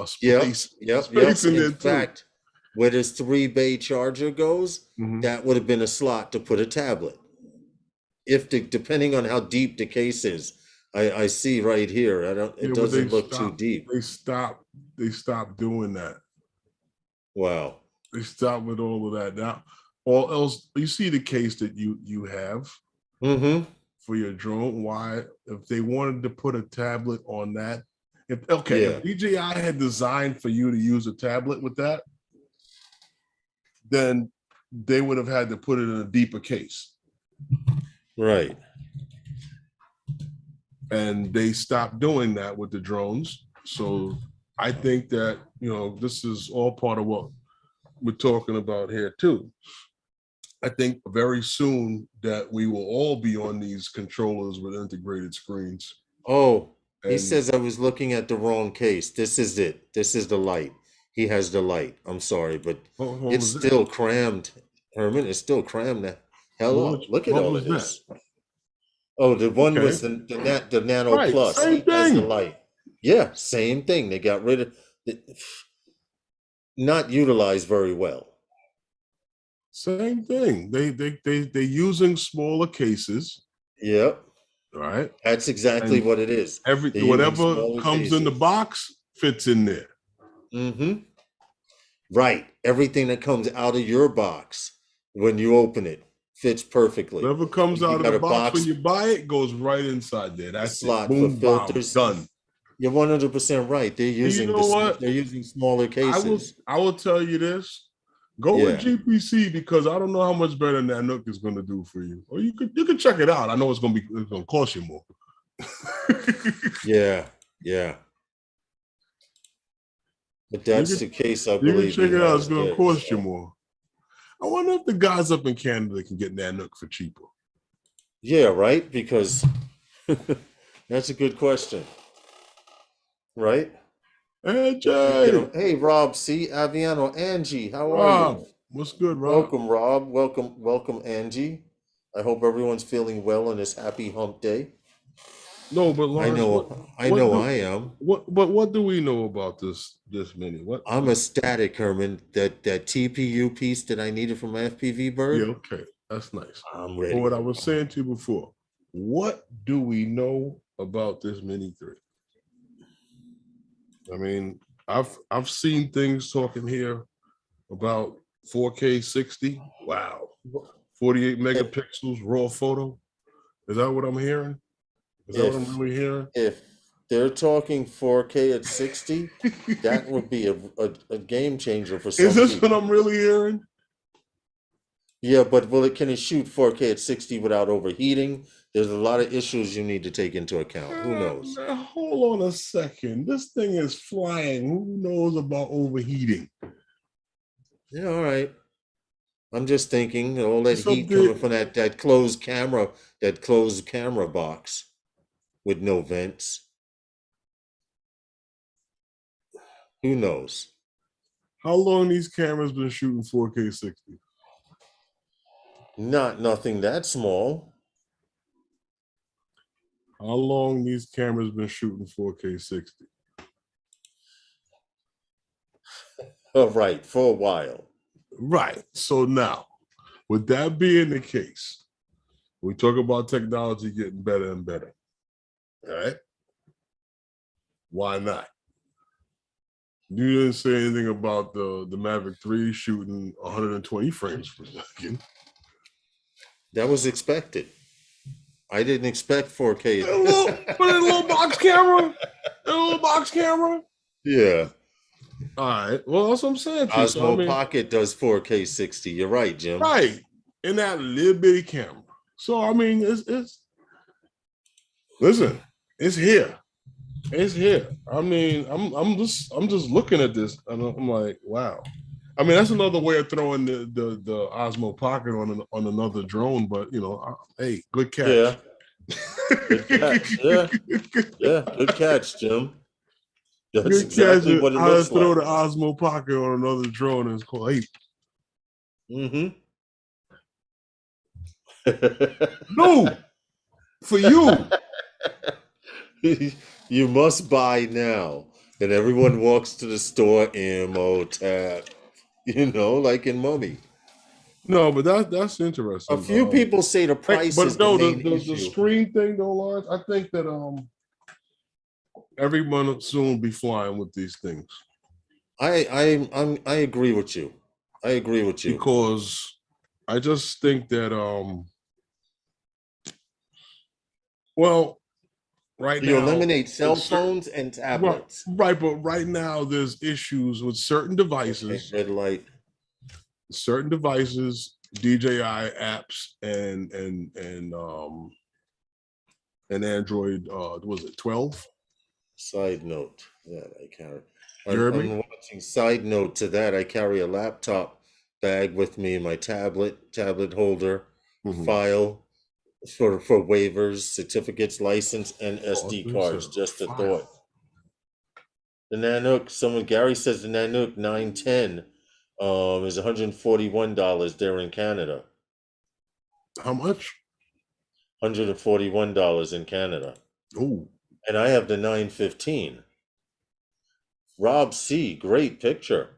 space. Space in there too. In fact, where this 3-bay charger goes, that would have been a slot to put a tablet. Depending on how deep the case is. I see right here. It doesn't look too deep. They stopped doing that. Wow. They stopped with all of that now. All else, you see the case that you have for your drone. Why, if they wanted to put a tablet on that, if DJI had designed for you to use a tablet with that, then they would have had to put it in a deeper case. Right. And they stopped doing that with the drones. So I think that, this is all part of what we're talking about here too. I think very soon that we will all be on these controllers with integrated screens. Oh, he says I was looking at the wrong case. This is it. This is the light. He has the light. I'm sorry, but it's still crammed, Herman. It's still crammed. Hello, look at all of this. Oh, the one was the Nano Plus. Same thing. The light. Yeah, same thing. They got rid of it. Not utilized very well. Same thing. They're using smaller cases. Yep. Right. That's exactly what it is. Whatever comes in the box fits in there. Right. Everything that comes out of your box when you open it fits perfectly. Whatever comes out of the box when you buy it goes right inside there. That's slot for filters. Done. You're 100% right. They're using they're using smaller cases. I will tell you this. Go with GPC, because I don't know how much better Nanook is going to do for you. Or you can check it out. I know it's going to cost you more. Yeah. But that's the case, I believe. You can check it out. It's going to cost you more. I wonder if the guys up in Canada can get Nanook for cheaper. Yeah, right? Because that's a good question. Right? Hey, Jay. Hey, Rob, C. Aviano, Angie, how are you? What's good, Rob? Welcome, Rob. Welcome, Angie. I hope everyone's feeling well on this happy hump day. No, but Lawrence, I am. What do we know about this mini? I'm ecstatic, Herman. That TPU piece that I needed from my FPV bird. Yeah, okay, that's nice. I'm ready. But what I was saying to you before, what do we know about this Mini 3? I mean, I've seen things talking here about 4K 60. Wow, 48 megapixels raw photo. Is that what I'm hearing? Is that what I'm really hearing? If they're talking 4K at 60, that would be a game changer for some people. Is this what I'm really hearing? Yeah, but can it shoot 4K at 60 without overheating? There's a lot of issues you need to take into account. Who knows? Hold on a second. This thing is flying. Who knows about overheating? Yeah, all right. I'm just thinking all that heat coming from that closed camera box with no vents. Who knows? How long these cameras been shooting 4K 60? Nothing that small. How long these cameras been shooting 4K 60? Oh, right, for a while. Right. So now, with that being the case, we talk about technology getting better and better. All right? Why not? You didn't say anything about the Mavic 3 shooting 120 frames per second. That was expected. I didn't expect 4K. Put in a little box camera. A little box camera. Yeah. All right. Well, that's what I'm saying. Osmo Pocket does 4K 60. You're right, Jim. Right. In that little bitty camera. So I mean, listen, it's here. It's here. I mean, I'm just looking at this and I'm like, wow. I mean, that's another way of throwing the Osmo Pocket on another drone, but hey, good catch. Yeah. Good catch. Yeah. Yeah, good catch, Jim. That's good exactly catch. What it looks like. Throw the Osmo Pocket on another drone and it's called hey. No, for you. You must buy now. And everyone walks to the store, ammo, tap, like in Mummy. No, but that's interesting. A few people say the price is the screen thing though, Lawrence, I think that everyone will soon be flying with these things. I agree with you. I agree with you. Because I just think that, well, right You now, eliminate cell phones and tablets. Right, but right now there's issues with certain devices. Okay, red light. Certain devices, DJI apps, and Android. Was it 12? Side note that I carry. Jeremy? I'm watching. Side note to that, I carry a laptop bag with me, my tablet holder, file for waivers, certificates, license, and SD cards. Just a thought. The Nanook. Gary says the Nanook 910 is $141 there in Canada. How much? $141 in Canada. Oh. And I have the 915. Rob C, great picture.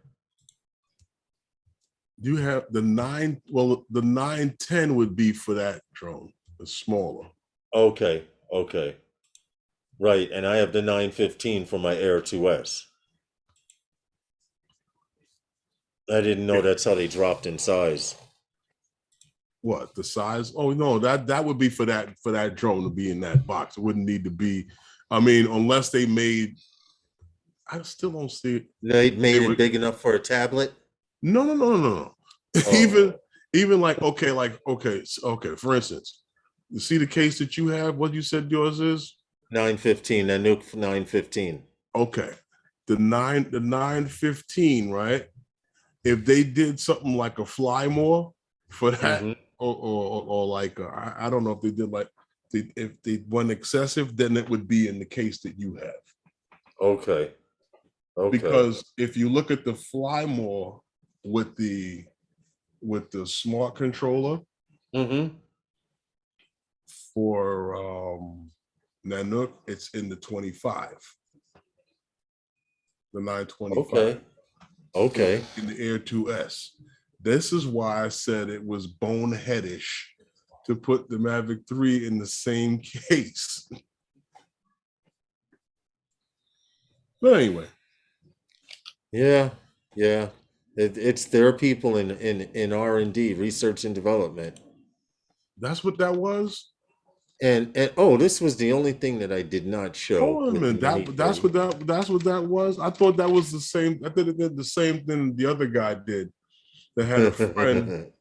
You have the 9. Well, the 910 would be for that drone. It's smaller. Okay. Right, and I have the 915 for my Air 2S. I didn't know that's how they dropped in size. What, the size? Oh no, that would be for that drone to be in that box. It wouldn't need to be. I mean, unless they made. I still don't see it. They made it big enough for a tablet? No. Oh. even like okay. For instance, you see the case that you have. What you said yours is 915. Nanook 915. Okay, the 915, right? If they did something like a fly more for that, or like I don't know if they did like if they went excessive, then it would be in the case that you have. Okay. Because if you look at the fly more with the smart controller for Nanook, it's in the 25. The 925. Okay. In the Air 2S. This is why I said it was boneheadish to put the Mavic 3 in the same case. But anyway. Yeah. It's there are people in R&D, research and development. That's what that was. And this was the only thing that I did not show. Hold on a minute. That's what that was. I thought that was the same. I thought it did the same thing the other guy did. That had a friend,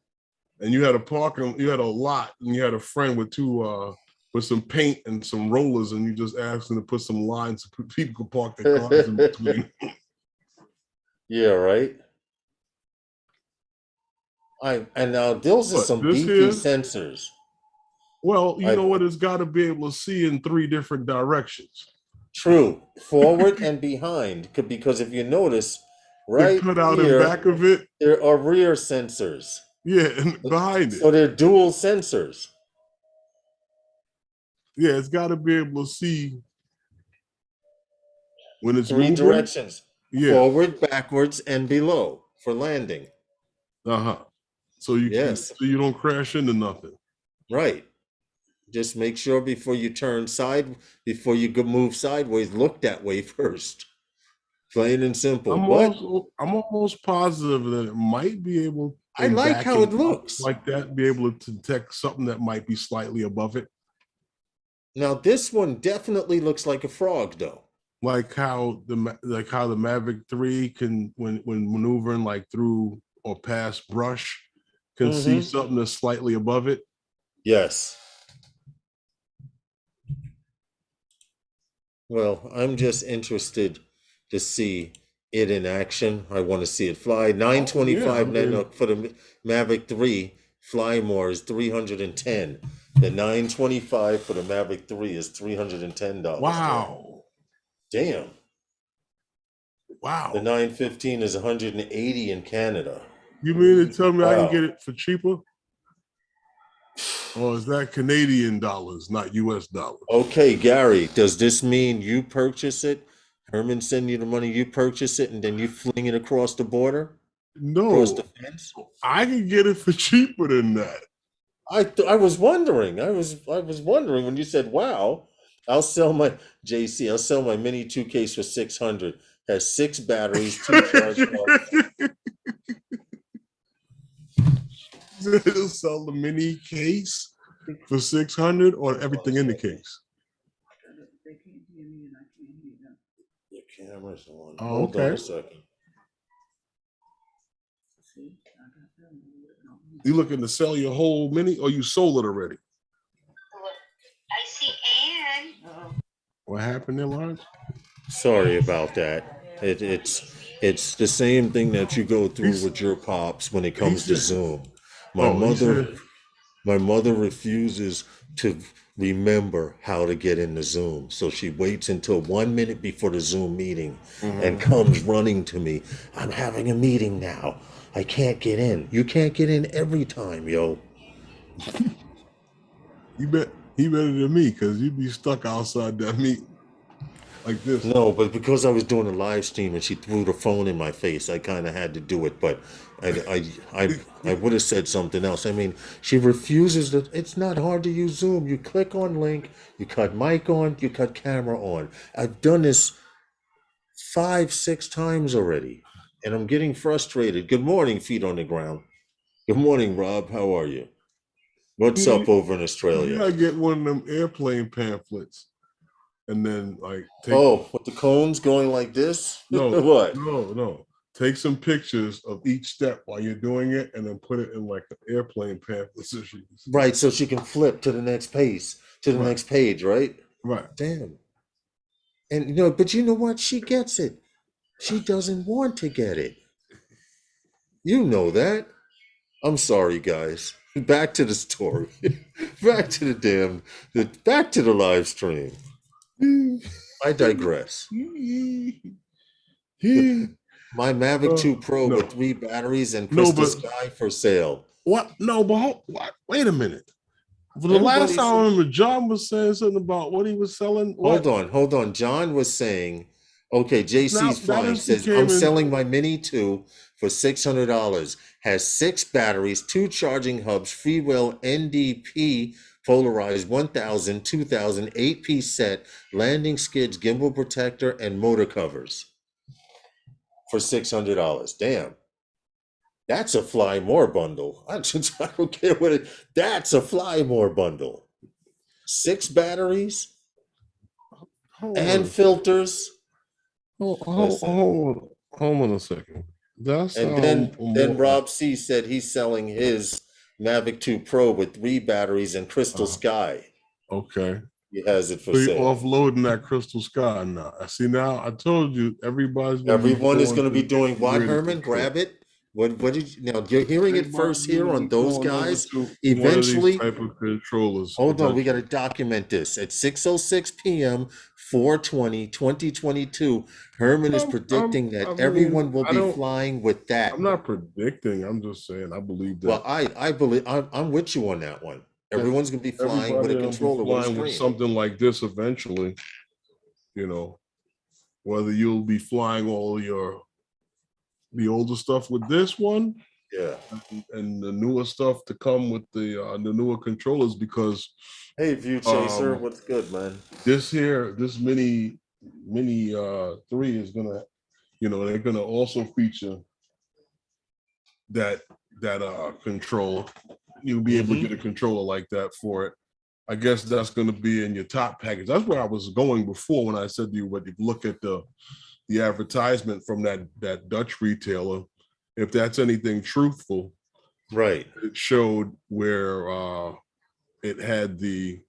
and you had a lot, and you had a friend with two with some paint and some rollers, and you just asked them to put some lines so people could park their cars in between. Yeah, right. And now those are some beefy sensors. Well, you know what? It's got to be able to see in 3 different directions. True, forward and behind. Because if you notice, right cut out here, in back of it, there are rear sensors. Yeah, and behind it. So they're dual sensors. Yeah, it's got to be able to see when it's 3 moving. directions: forward, backwards, and below for landing. So you don't crash into nothing. Right. Just make sure before you before you move sideways, look that way first. Plain and simple. I'm almost positive that it might be able. I like how it looks like that. Be able to detect something that might be slightly above it. Now this one definitely looks like a frog, though. Like how the Mavic 3 can, when maneuvering like through or past brush, can see something that's slightly above it. Yes. Well, I'm just interested to see it in action. I want to see it fly. 925 Nanook for the Mavic 3 fly more is $310. The 925 for the Mavic 3 is $310. Wow. Damn. Wow. The 915 is $180 in Canada. You mean to tell me I can get it for cheaper? Or is that Canadian dollars, not US dollars? Okay, Gary, does this mean you purchase it? Herman send you the money, you purchase it, and then you fling it across the border? No. Across the fence? I can get it for cheaper than that. I was wondering. I was wondering when you said, wow, I'll sell my mini 2 case for $600. Has 6 batteries, 2 charge. They'll sell the mini case for $600 or everything in the case. The camera's on. Oh, Hold on a second. You looking to sell your whole mini, or you sold it already? I see Ann. What happened there, Lawrence? Sorry about that. It's the same thing that you go through with your pops when it comes to Zoom. My mother refuses to remember how to get into Zoom. So she waits until 1 minute before the Zoom meeting and comes running to me. I'm having a meeting now. I can't get in. You can't get in every time, yo. You bet he better than me, because you'd be stuck outside that meeting like this. No, but because I was doing a live stream and she threw the phone in my face, I kind of had to do it. But I would have said something else. I mean, she refuses to. It's not hard to use Zoom. You click on link, you cut mic on, you cut camera on. I've done this 5-6 times already, and I'm getting frustrated. Good morning, feet on the ground. Good morning, Rob. How are you? What's up over in Australia? You gotta get one of them airplane pamphlets, and then like with the cones going like this. No, what? No. Take some pictures of each step while you're doing it, and then put it in like an airplane pamphlet. Right, so she can flip to the next page, next page, right? Right. Damn. And but you know what? She gets it. She doesn't want to get it. You know that. I'm sorry, guys. Back to the story. Back to the live stream. I digress. My Mavic 2 Pro with 3 batteries and Crystal Sky for sale. What? No, but wait a minute. For the last time I remember, John was saying something about what he was selling. Hold on. John was saying, okay, JC's fine. Says, I'm selling my Mini 2 for $600. Has 6 batteries, 2 charging hubs, freewheel NDP, polarized 1000, 2000, 8-piece set, landing skids, gimbal protector, and motor covers for $600. Damn. That's a Fly More bundle. I don't care what it. That's a Fly More bundle. 6 batteries and filters. Hold on a second. Then Rob C said he's selling his Mavic 2 Pro with 3 batteries and Crystal Sky. Okay. He has it for sale. You're offloading that Crystal Sky now. I see now. I told you everyone is going to be doing what, Herman? Grab it. What did you, now you're hearing it first here on those guys. Eventually, type of controllers. Hold on, we got to document this at 6:06 p.m. 4/20/2022. Herman is predicting that everyone will be flying with that. I'm not predicting. I'm just saying I believe that. Well, I believe I'm with you on that one. Everyone's going to be flying with a controller with something like this eventually. Whether you'll be flying all the older stuff with this one, and the newer stuff to come with the newer controllers, because hey, View Chaser, what's good, man? This mini 3 is gonna, they're gonna also feature that controller. You'll be able to get a controller like that for it. I guess that's going to be in your top package. That's where I was going before when I said to you, but if you look at the advertisement from that Dutch retailer, if that's anything truthful, right? It showed where it had the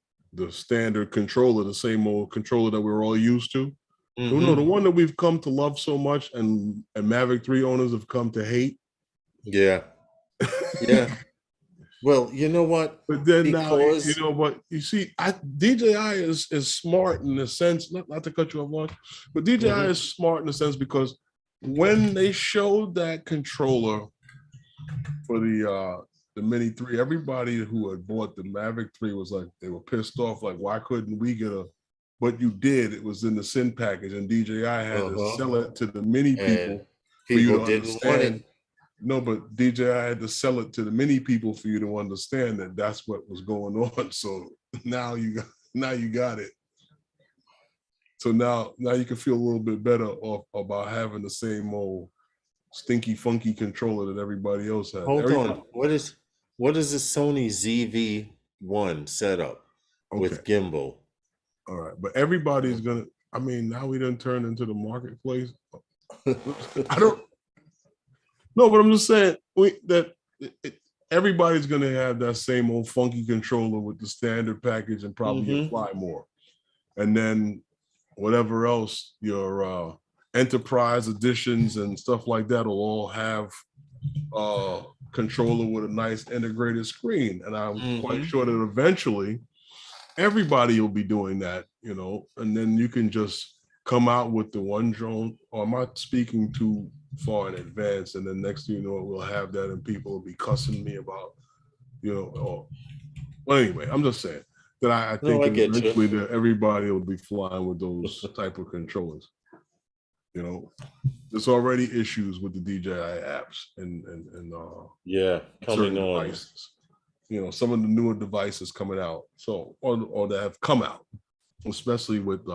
standard controller, the same old controller that we're all used to. The one that we've come to love so much, and Mavic 3 owners have come to hate. Yeah. Well, you know what? But then now, but you see, DJI is smart in the sense, not to cut you off, Mark, but DJI is smart in the sense because when they showed that controller for the Mini 3, everybody who had bought the Mavic 3 was like, they were pissed off, like, why couldn't we get but you did. It was in the SIN package, and DJI had to sell it to the Mini people for you to understand. No, but DJI had to sell it to the Mini people for you to understand that that's what was going on. So now you got it. So now you can feel a little bit better about having the same old stinky, funky controller that everybody else has. Hold on. What is the Sony ZV-1 setup with gimbal? All right, but everybody's gonna. I mean, now we done turned into the marketplace. I don't. No, but I'm just saying everybody's gonna have that same old funky controller with the standard package and probably apply more, and then whatever else your enterprise editions and stuff like that will all have controller with a nice integrated screen, and I'm quite sure that eventually everybody will be doing that, and then you can just come out with the one drone. Or am I speaking too far in advance? And then next thing you know, we'll have that and people will be cussing me about, well, anyway, I'm just saying that I think eventually that everybody will be flying with those type of controllers. There's already issues with the DJI apps and coming on devices. Some of the newer devices coming out, or that have come out, especially with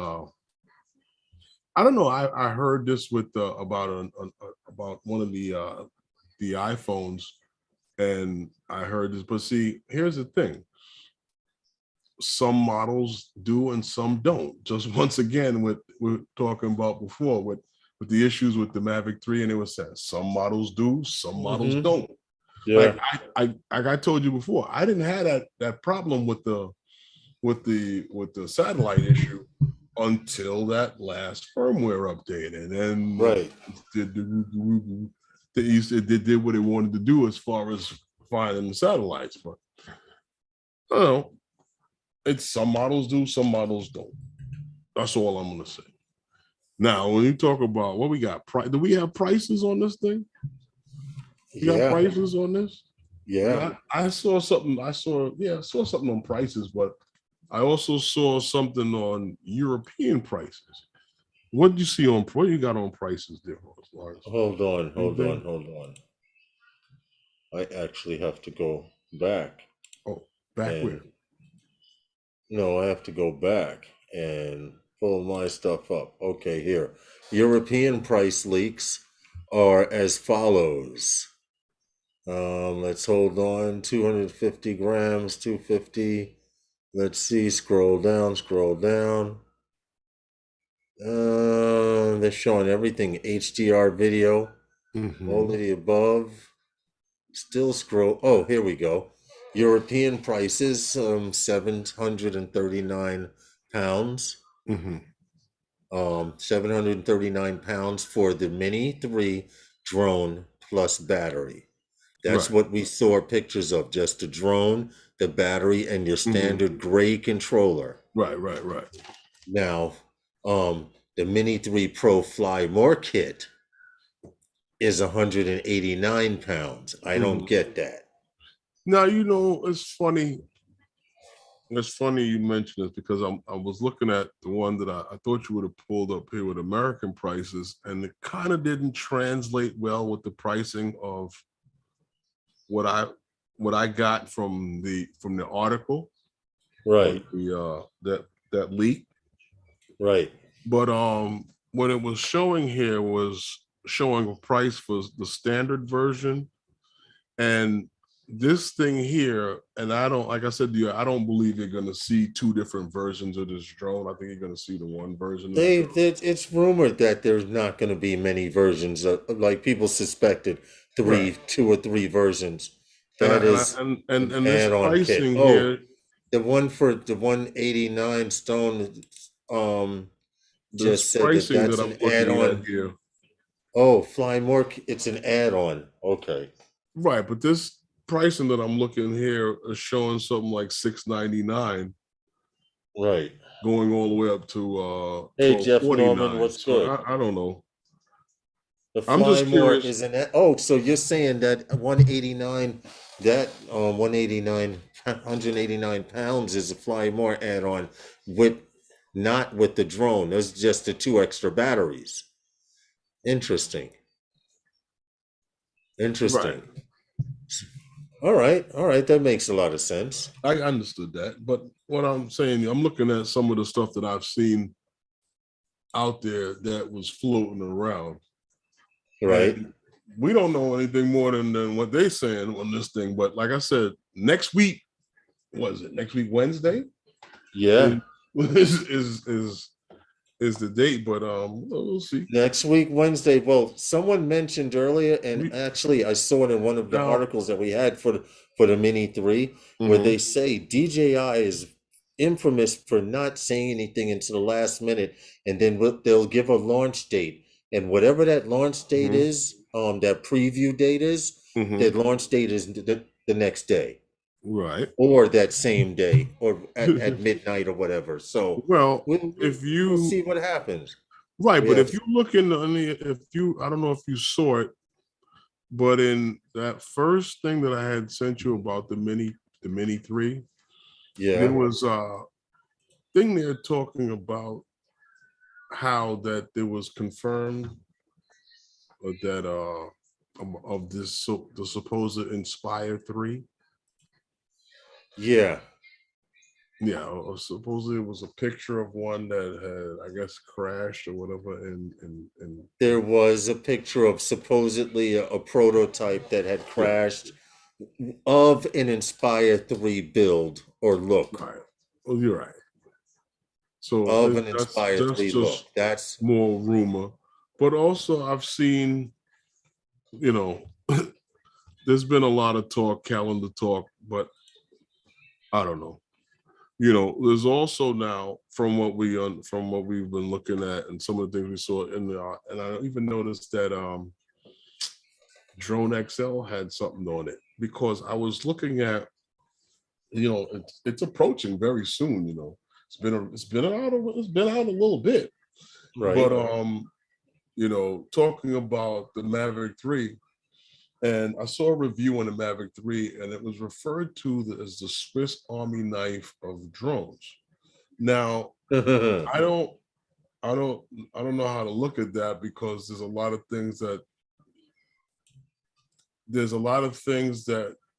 I don't know. I heard this with about one of the iPhones, and I heard this. But see, here's the thing: some models do and some don't. Just once again, what we're talking about before with the issues with the Mavic 3, and it was said some models do, some models don't. Yeah. Like I told you before, I didn't have that problem with the satellite issue until that last firmware update, and then they did what it wanted to do as far as finding the satellites. But I don't know, it's some models do, some models don't. That's all I'm gonna say. Now, when you talk about what we got, do we have prices on this thing? You got prices on this? Yeah. I saw something. I saw something on prices, but I also saw something on European prices. What do you see on? What you got on prices there, Lawrence? Hold on. I actually have to go back. Oh, back where? No, I have to go back and pull my stuff up. Okay, here. European price leaks are as follows. Let's hold on. 250 grams, 250. Let's see. Scroll down. They're showing everything. HDR video. All of the above. Still scroll. Oh, here we go. European prices, 739 pounds. 739 pounds for the Mini 3 drone plus battery. That's what we saw pictures of, just the drone, the battery, and your standard gray controller. Right. Now, the Mini 3 Pro Fly More kit is 189 pounds. I don't get that. Now, it's funny. It's funny you mentioned this because I was looking at the one that I thought you would have pulled up here with American prices, and it kind of didn't translate well with the pricing of what I got from the article, right? That leak, right? But what it was showing here was showing a price for the standard version, and this thing here, and I don't, like I said to you, I don't believe you're going to see two different versions of this drone. I think you're going to see the one version. It's rumored that there's not going to be many versions of, like people suspected, two or three versions. That is and this pricing here. The one for the 189 Stone, just said that's an add-on here. Oh, Fly More, it's an add-on. Okay. Right, but this pricing that I'm looking here is showing something like $699. Right. Going all the way up to hey Jeff Norman, what's good? I don't know. The Fly More is an so you're saying that 189, that 189 pounds is a Fly More add-on not with the drone. There's just the 2 extra batteries. Interesting. Right. All right. That makes a lot of sense. I understood that. But what I'm saying, I'm looking at some of the stuff that I've seen out there that was floating around. Right. And we don't know anything more than what they're saying on this thing. But like I said, next week, was it next week Wednesday? Yeah, is the date, but we'll see. Next week Wednesday. Well, someone mentioned earlier, and actually I saw it in one of the articles that we had for the Mini 3, where they say DJI is infamous for not saying anything until the last minute, and then they'll give a launch date, and whatever that launch date is, that preview date is, that launch date is the next day. Right. Or that same day, or at midnight or whatever. So well, we'll see what happens. Right, but if you look in I don't know if you saw it, but in that first thing that I had sent you about the Mini 3, there was a thing there talking about how that there was confirmed that of this the supposed Inspire 3. Yeah, supposedly it was a picture of one that had, I guess, crashed or whatever. And there was a picture of supposedly a prototype that had crashed of an Inspire 3 build or look. Right. Well, you're right. So of an Inspire 3 look. That's more rumor. But also I've seen, there's been a lot of talk, calendar talk, but I don't know. There's also now from what we've been looking at and some of the things we saw in the and I even noticed that DroneSec had something on it, because I was looking at, it's approaching very soon. It's been out a little bit, right. But talking about the Mavic 3. And I saw a review on the Mavic 3, and it was referred to as the Swiss Army knife of drones. Now, I don't know how to look at that, because there's a lot of things that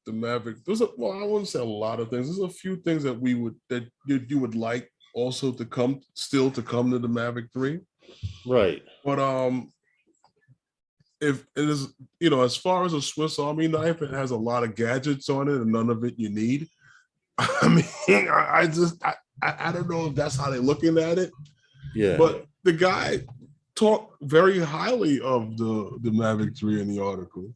the Mavic. I wouldn't say a lot of things. There's a few things that you would like also to come to the Mavic 3. Right. But if it is, as far as a Swiss Army knife, it has a lot of gadgets on it and none of it you need. I mean, I don't know if that's how they're looking at it. Yeah. But the guy talked very highly of the Mavic 3 in the article.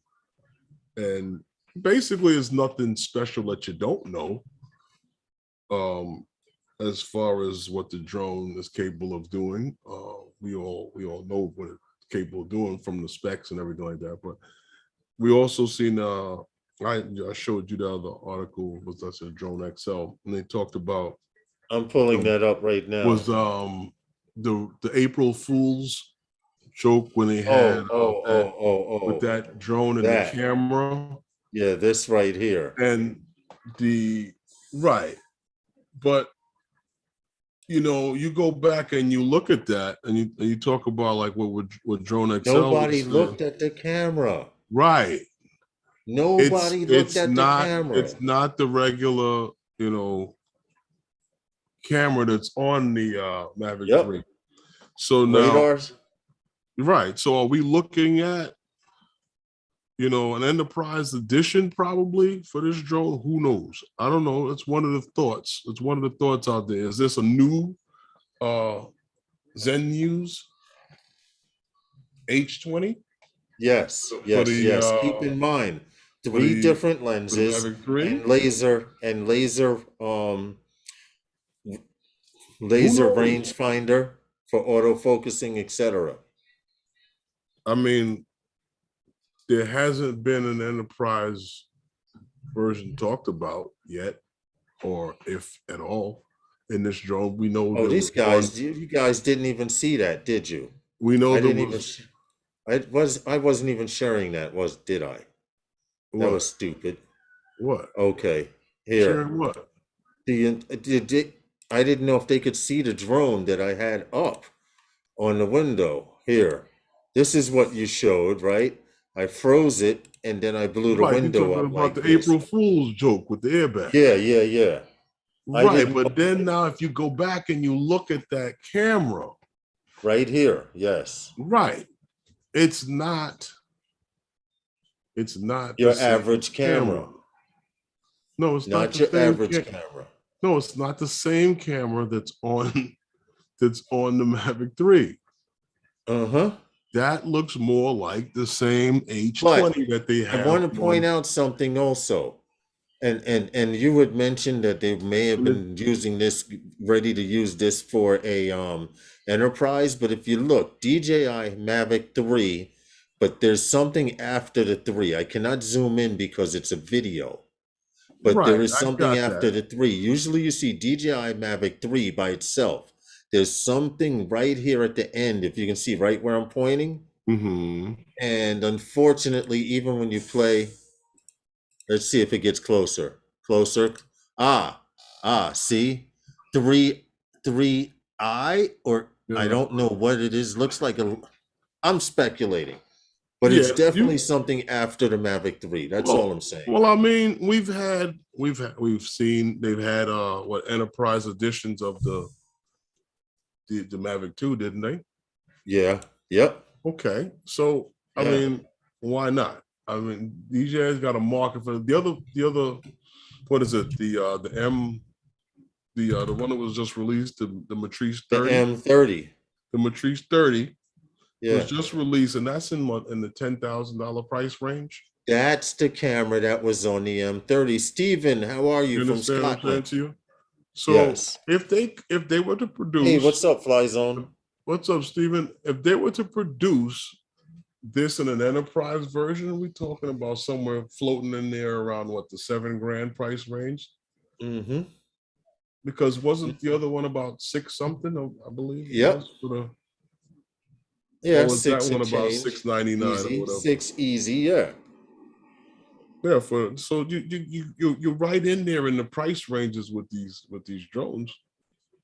And basically it's nothing special that you don't know. As far as what the drone is capable of doing. We all know what it's capable of doing from the specs and everything like that. But we also seen I showed you the other article, was that's a DroneSec, and they talked about, I'm pulling that up right now, was the April Fool's joke when they had with that drone and the camera. Yeah, this right here. And but you go back and you look at that, and you talk about like what DroneSec. Nobody looked at the camera. Right. Nobody looked at the camera. It's not the regular, camera that's on the Mavic 3. So now, radars. Right. So are we looking at, an enterprise edition probably for this drone? Who knows? I don't know. It's one of the thoughts. It's one of the thoughts out there. Is this a new Zen News H20? Yes. Keep in mind, 3 different lenses and laser rangefinder for autofocusing, etc. I mean, there hasn't been an enterprise version talked about yet, or if at all, in this drone. We know. Oh, these guys! You guys didn't even see that, did you? We know. I wasn't even sharing that. Did I? What? That was stupid. What? Okay, here. Sharing what? I didn't know if they could see the drone that I had up on the window. Here, this is what you showed, right? I froze it and then I blew the window up. About the April Fool's joke with the airbag. Yeah. Right, but then now if you go back and you look at that camera. Right here, yes. Right. It's not It's not your average camera. No, it's not your average camera. No, it's not the same camera that's on the Mavic 3. That looks more like the same H20 that they have. I want to point out something also. And you would mention that they may have been using this, ready to use this for a enterprise, but if you look, DJI Mavic 3, but there's something after the 3. I cannot zoom in because it's a video, but there is something after the 3. Usually you see DJI Mavic 3 by itself. There's something right here at the end, if you can see right where I'm pointing. And unfortunately, even when you play, let's see if it gets closer. See? 3i, or I don't know what it is. Looks like I'm speculating. But it's definitely something after the Mavic 3. That's all I'm saying. Well, I mean, we've seen they've had enterprise editions of the Mavic 2, didn't they? Yeah. Yep. Okay. So I mean, why not? I mean, DJI's got a market for the other. What is it? The one that was just released, the Matrice 30. The M30. The Matrice 30 was just released, and that's in the $10,000 price range. That's the camera that was on the M30. Stephen, how are you from Scotland? What I'm saying to you? So if they were to produce, hey, what's up, Fly Zone? What's up, Stephen? If they were to produce this in an enterprise version, we're talking about somewhere floating in there around what, the $7,000 price range? Because wasn't the other one about $6 something, I believe? Yep. Was that one about $699 or whatever? $6 easy, yeah. So you're right in there in the price ranges with these drones.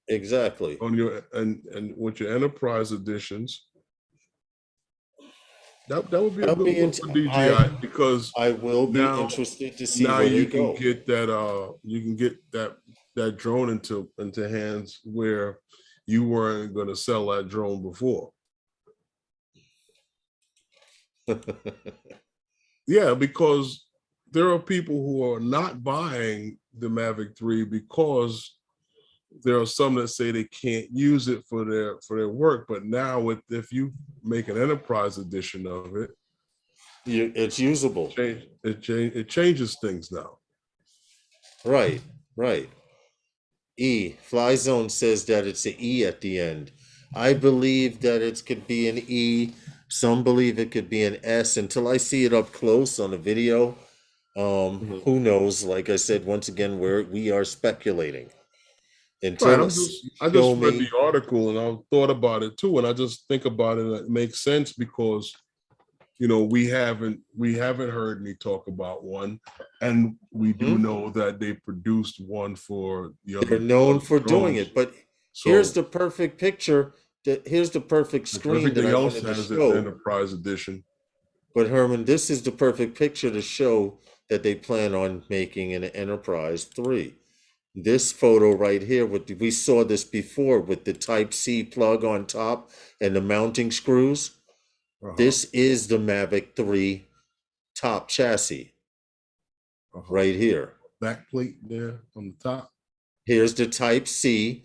Exactly. On your and with your enterprise editions. That would be a good one for DJI, because I will be interested to see now where you they can go. get that you can get that drone into hands where you weren't going to sell that drone before. Yeah, because there are people who are not buying the Mavic 3 because there are some that say they can't use it for their work. But now if you make an enterprise edition of it, it's usable. It changes things now. Right. Fly Zone says that it's an E at the end. I believe that it could be an E. Some believe it could be an S. Until I see it up close on a video, who knows? Like I said, once again, we are speculating. I just read the article and I thought about it too, and I just think about it. And it makes sense because, we haven't heard me talk about one, and we do know that they produced one for the other. They're known for doing it, but here's the perfect picture. Here's the perfect screen that I wanted to show. Enterprise edition. But Herman, this is the perfect picture to show that they plan on making an Enterprise 3. This photo right here, we saw this before with the Type-C plug on top and the mounting screws. This is the Mavic 3 top chassis right here. Back plate there on the top. Here's the Type-C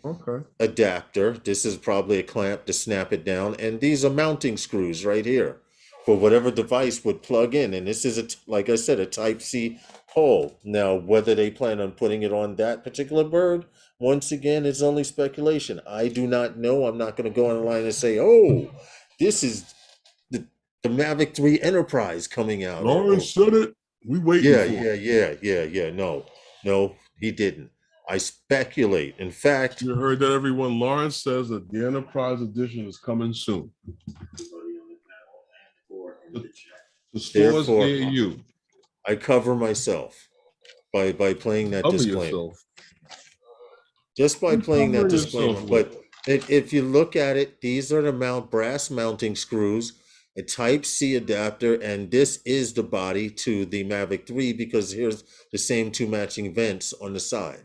adapter. This is probably a clamp to snap it down. And these are mounting screws right here for whatever device would plug in. And this is, like I said, a Type-C hole. Now, whether they plan on putting it on that particular bird, once again, it's only speculation. I do not know. I'm not going to go online and say, oh, this is the Mavic 3 Enterprise coming out. Lawrence said it. We waiting for it. Yeah. No, he didn't. I speculate. In fact, you heard that, everyone. Lawrence says that the Enterprise edition is coming soon. The stores near you. I cover myself by playing that disclaimer. Just by playing that disclaimer. But if you look at it, these are the brass mounting screws, a Type-C adapter, and this is the body to the Mavic 3 because here's the same two matching vents on the side.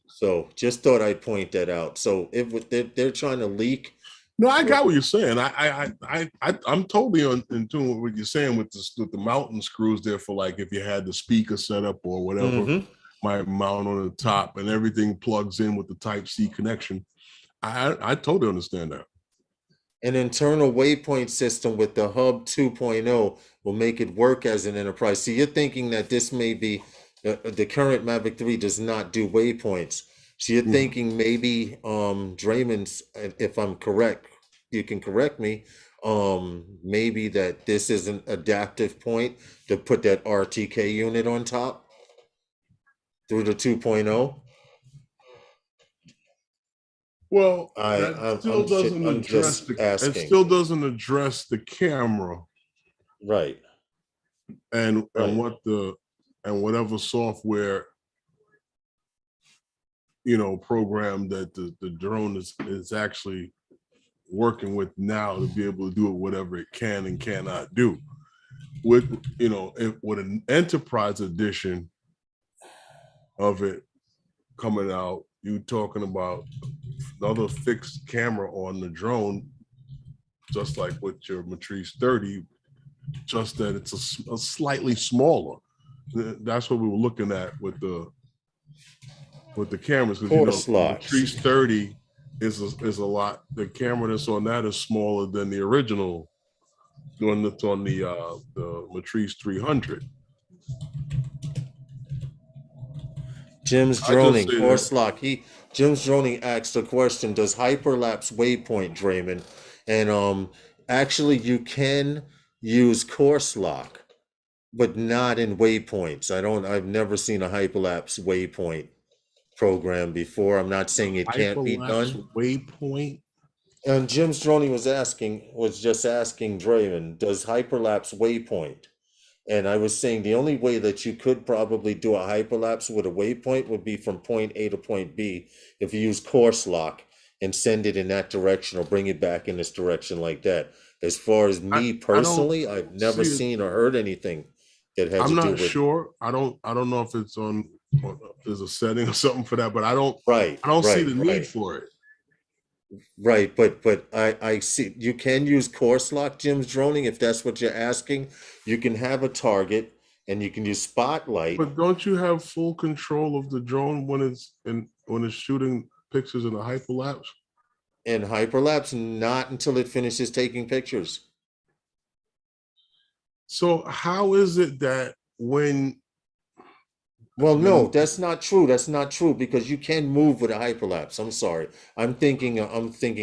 So just thought I'd point that out. So they're trying to leak No, I got what you're saying. I'm totally in tune with what you're saying with the mountain screws there for like if you had the speaker set up or whatever, might mount on the top and everything plugs in with the Type-C connection. I totally understand that. An internal waypoint system with the Hub 2.0 will make it work as an enterprise. So you're thinking that this may be the current Mavic 3 does not do waypoints. So you're thinking maybe Draymond's, if I'm correct, you can correct me, maybe that this is an adaptive point to put that RTK unit on top through the 2.0. Well, that still doesn't address it still doesn't address the camera, right? And whatever software program that the drone is actually working with now to be able to do it whatever it can and cannot do. With with an enterprise edition of it coming out, you talking about another fixed camera on the drone, just like with your Matrice 30, just that it's a slightly smaller. That's what we were looking at with the cameras, because the Matrice 30 is a lot. The camera that's on that is smaller than the original one that's on the Matrice 300. Jim's Droning, Course Lock. Jim's Droning asked a question, does hyperlapse waypoint, Draymond? And actually you can use Course Lock, but not in waypoints. I've never seen a hyperlapse waypoint program before. I'm not saying it can't be done. Waypoint? And Jim's Droning was just asking Draymond, does hyperlapse waypoint? And I was saying the only way that you could probably do a hyperlapse with a waypoint would be from point A to point B if you use Course Lock and send it in that direction or bring it back in this direction like that. As far as me personally, I've never seen or heard anything that had to do with. I'm not sure. I don't know if it's on. There's a setting or something for that, but I don't see the need for it. Right, but I see you can use Course Lock, Jim's Droning, if that's what you're asking. You can have a target and you can use Spotlight. But don't you have full control of the drone when it's shooting pictures in a hyperlapse? In hyperlapse, not until it finishes taking pictures. So how is it that when? Well, no, that's not true. That's not true, because you can move with a hyperlapse. I'm sorry. I'm thinking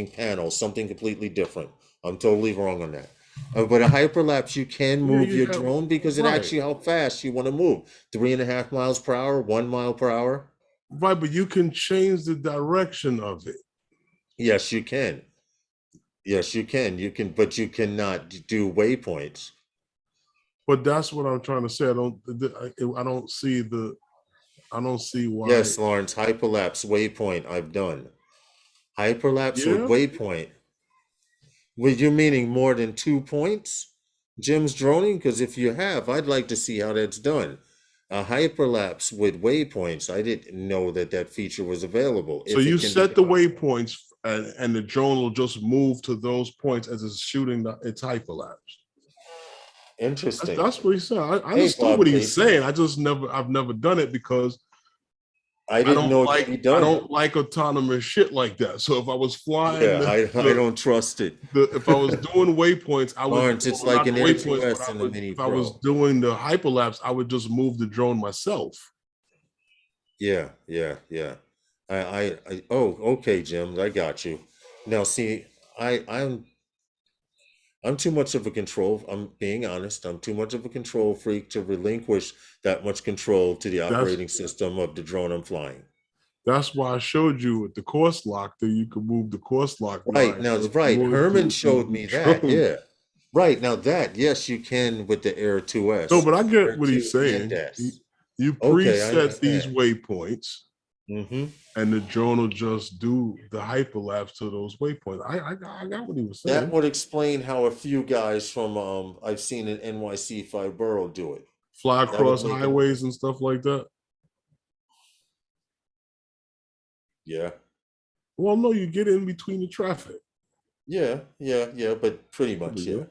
panel, something completely different. I'm totally wrong on that. But a hyperlapse, you can move your drone because it actually how fast you want to move. 3.5 miles per hour, 1 mile per hour. Right, but you can change the direction of it. Yes, you can. Yes, you can. You can, but you cannot do waypoints. But that's what I'm trying to say. I don't see why. Yes, Lawrence, hyperlapse waypoint I've done. Hyperlapse with waypoint. Were you meaning more than 2 points, Jim's Droning? Because if you have, I'd like to see how that's done. A hyperlapse with waypoints, I didn't know that feature was available. So you set the waypoints and the drone will just move to those points as it's shooting its hyperlapse. Interesting. That's what he said. I understood what he's saying. I've never done it because I don't like autonomous shit like that. So if I was flying, I don't trust it. If I was doing waypoints, I would. Lawrence, it's like an Air2S in the Mini Pro. If I was doing the hyperlapse, I would just move the drone myself. Yeah. Okay, Jim, I got you. Now, see, I'm too much of a control. I'm being honest. I'm too much of a control freak to relinquish that much control to the operating system of the drone I'm flying. That's why I showed you with the Course Lock that you could move the Course Lock. Right now, right. Herman showed me that. Yeah. Right now, that yes, you can with the Air2S. No, but I get what he's saying. You preset these waypoints. And the drone will just do the hyperlapse to those waypoints. I got what he was saying. That would explain how a few guys from I've seen in NYC Fiburo do it. Fly across highways and stuff like that. Yeah. Well, no, you get in between the traffic. Yeah, but pretty much, yeah.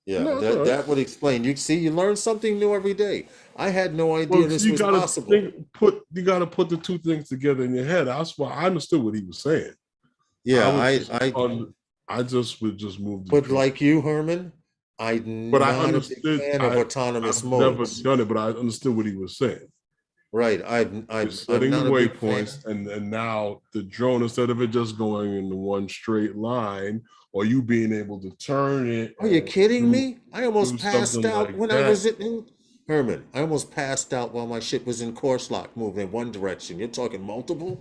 Yeah, No, that would explain. You see, you learn something new every day. I had no idea well, this you was gotta possible. you gotta put the two things together in your head. That's why I understood what he was saying. Yeah, I just would just move the but drone. like you, Herman, I'm But I not a big understood. fan of autonomous I've never modes. done it, but I understood what he was saying. Right. You're I'm setting the not a big fan. waypoints, and now the drone, instead of it just going in the one straight line, or you being able to turn it Are you and kidding me? I do almost passed something out like when I that. was in Herman. I almost passed out while my ship was in course lock, moving in one direction. You're talking multiple?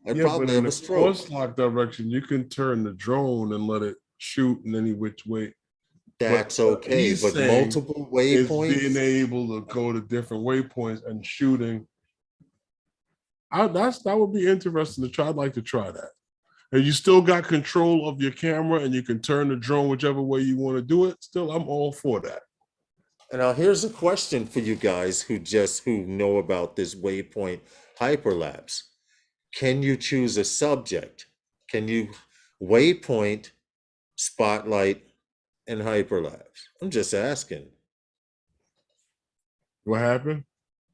I'd Yeah, but probably in have a the stroke. course lock direction, you can turn the drone and let it shoot in any which way. But That's what okay, he's but saying multiple is being waypoints? able to go to different waypoints and shooting. That would be interesting to try. I'd like to try that. And you still got control of your camera, and you can turn the drone whichever way you want to do it. Still, I'm all for that. And now here's a question for you guys who know about this waypoint hyperlapse. Can you choose a subject? Can you waypoint, spotlight, and hyperlapse? I'm just asking. What happened?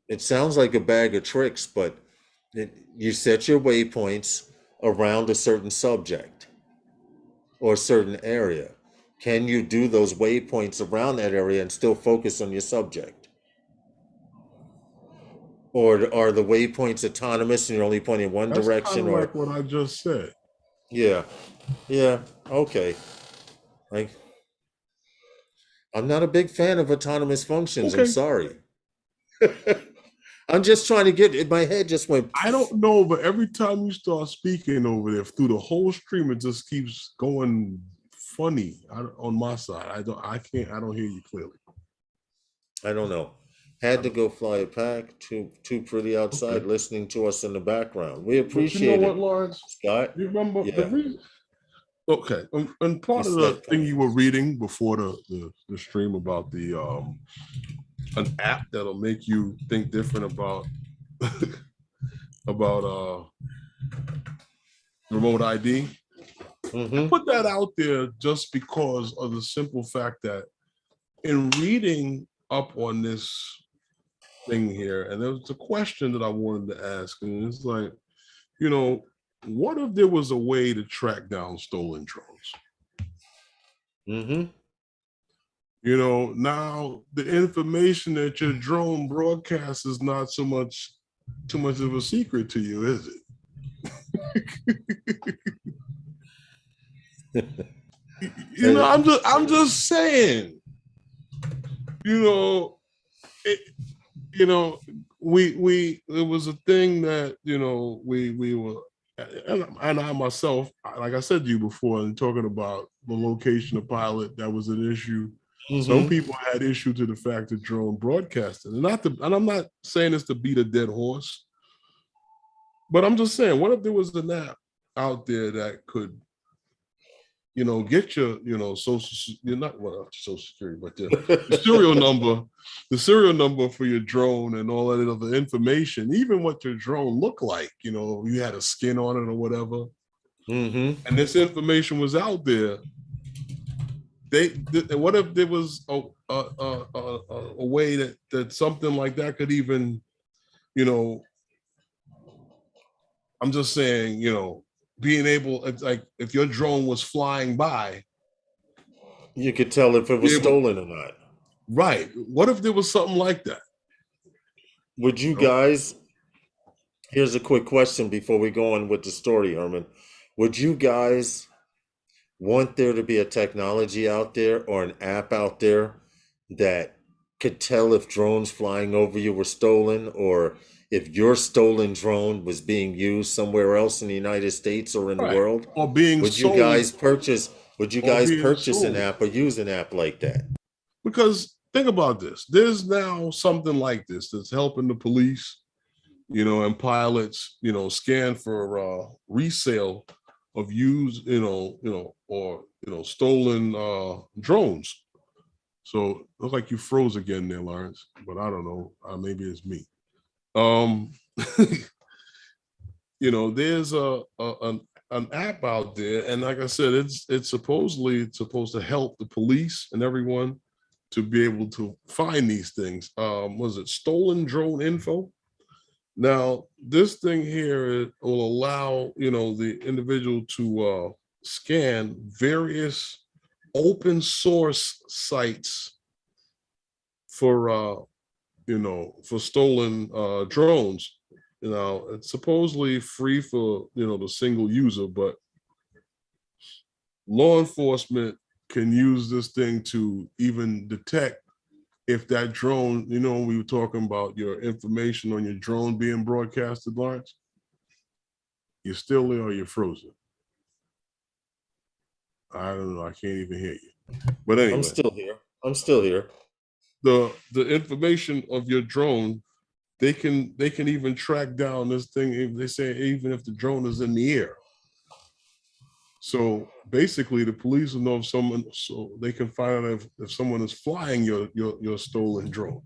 It sounds like a bag of tricks, but you set your waypoints around a certain subject or a certain area. Can you do those waypoints around that area and still focus on your subject? Or are the waypoints autonomous and you're only pointing one That's kind direction? of Or like what I just said. yeah, okay. Like, I'm not a big fan of autonomous functions. I'm Okay. sorry. I'm just trying to get in my head. Just went. I don't know, but every time you start speaking over there through the whole stream, it just keeps going funny on my side. I don't hear you clearly. I don't know. Had to go fly a pack. Too pretty outside, Okay. listening to us in the background. We But you know appreciate what, it, Lawrence? Scott. You remember the Yeah, reason? Okay, and we part of the said thing that. you were reading before the stream about the an app that'll make you think different about about remote ID. I Mm-hmm. put that out there just because of the simple fact that in reading up on this thing here, and there was a question that I wanted to ask, and it's like, what if there was a way to track down stolen drones? Mm-hmm. Now the information that your drone broadcasts is not too much of a secret to you, is it? I'm just saying. It, it was a thing that we were, and I myself, like I said to you before, and talking about the location of pilot, that was an issue. Some Mm-hmm. people had issue to the fact that drone broadcasting, and I'm not saying this to beat a dead horse, but I'm just saying, what if there was an app out there that could, get your, you're not social security, but the serial number for your drone and all that other information, even what your drone looked like, you had a skin on it or whatever. Mm-hmm. And this information was out there. What if there was a way that something like that could even, I'm just saying, being able, it's like if your drone was flying by, You could tell if it was stolen or not. right. What if there was something like that? Would you guys? Here's a quick question before we go on with the story, Herman. Would you guys want there to be a technology out there or an app out there that could tell if drones flying over you were stolen, or if your stolen drone was being used somewhere else in the United States or in the Right. world? Or being Would you sold. guys purchase an Sold. app or use an app like that? Because think about this. There's now something like this that's helping the police, and pilots, scan for resale of used, or stolen drones. So it looks like you froze again there, Lawrence, but I don't know. Maybe it's me. There's an an app out there, and like I said, it's supposedly supposed to help the police and everyone to be able to find these things. Was it stolen drone info? Now, this thing here, it will allow, the individual to scan various open source sites for for stolen drones. It's supposedly free for the single user, but law enforcement can use this thing to even detect if that drone, we were talking about your information on your drone being broadcasted, Lawrence. You're still there or you're frozen. I don't know. I can't even hear you. But anyway, I'm still here. The information of your drone, they can even track down this thing. They say even if the drone is in the air. So basically, the police will know if someone, so they can find out if someone is flying your stolen drone.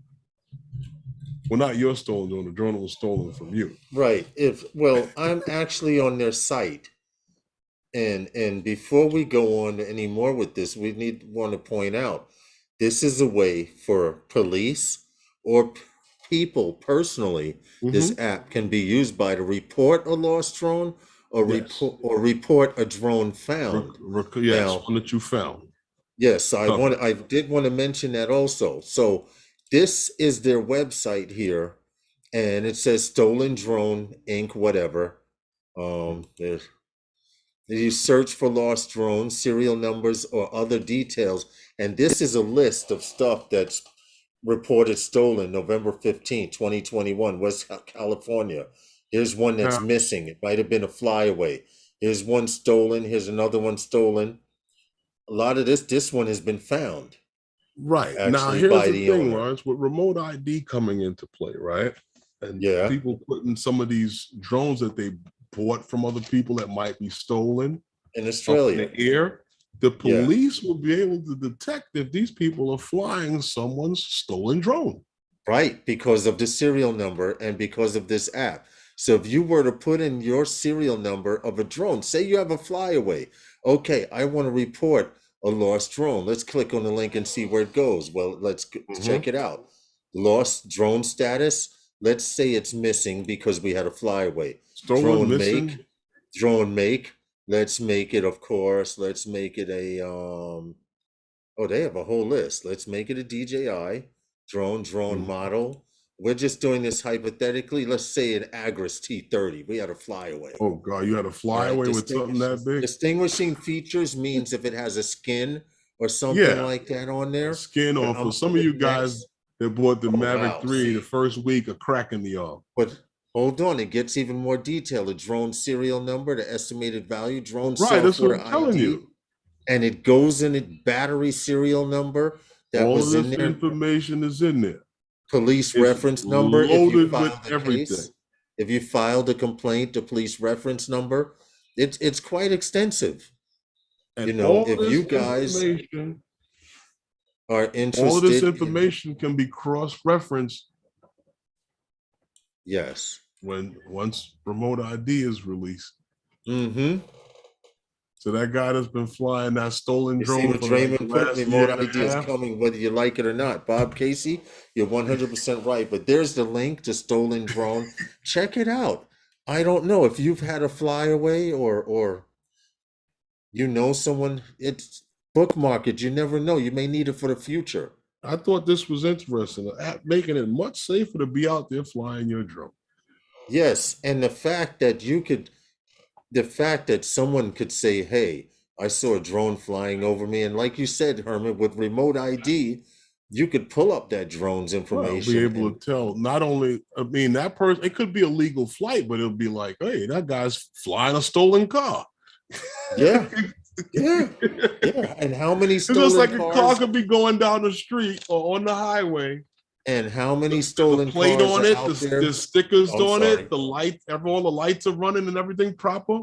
Well, not your stolen drone. The drone was stolen from you. Right. I'm actually on their site, and before we go on any more with this, we want to point out this is a way for police or people personally. This app can be used by to report a lost drone or report a drone found. Yes, now, one that you found. Yes, I did want to mention that also. So this is their website here, and it says Stolen Drone Inc. whatever. You search for lost drones, serial numbers, or other details, and this is a list of stuff that's reported stolen November 15th, 2021, West California. Here's one that's missing. It might have been a flyaway. Here's one stolen. Here's another one stolen. A lot of this one has been found. Right. Now, here's the thing, Lawrence, with remote ID coming into play, right? And people putting some of these drones that they bought from other people that might be stolen in Australia, in the air, the police will be able to detect if these people are flying someone's stolen drone. Right, because of the serial number and because of this app. So if you were to put in your serial number of a drone, say you have a flyaway, okay, I want to report a lost drone. Let's click on the link and see where it goes. Well, let's check it out. Lost drone status. Let's say it's missing because we had a flyaway. Drone missing. Drone make. Let's make it, of course. Let's make it a they have a whole list. Let's make it a DJI drone model. We're just doing this hypothetically. Let's say an Agris T30. We had a flyaway. Oh God, you had a flyaway with something that big? Distinguishing features means if it has a skin or something like that on there. Skin, or for some of you guys that bought the Mavic 3 the first week, a crack in the arm. But hold on, it gets even more detailed. The drone serial number, the estimated value, drone software that's what I'm telling you. And it goes in a battery serial number that was in there. All this information is in there. Police reference number. Loaded with everything. If you filed a complaint, the police reference number. It's quite extensive. And if you guys are interested, all of this information can be cross-referenced. Yes. Once remote ID is released. So that guy that's been flying that stolen drone for remote ID is coming, whether you like it or not. Bob Casey, you're 100% right. But there's the link to stolen drone. Check it out. I don't know if you've had a flyaway or someone. It's bookmark it. You never know. You may need it for the future. I thought this was interesting. Making it much safer to be out there flying your drone. Yes, and the fact that someone could say, hey, I saw a drone flying over me. And like you said, Herman, with remote ID, you could pull up that drone's information. Be able to tell not only, that person, it could be a legal flight, but it'll be like, hey, that guy's flying a stolen car. Yeah. Yeah. And how many stolen cars? It's like cars? A car could be going down the street or on the highway. And how many stolen plate cars on it, out there? the stickers on it, the light, all the lights are running and everything proper,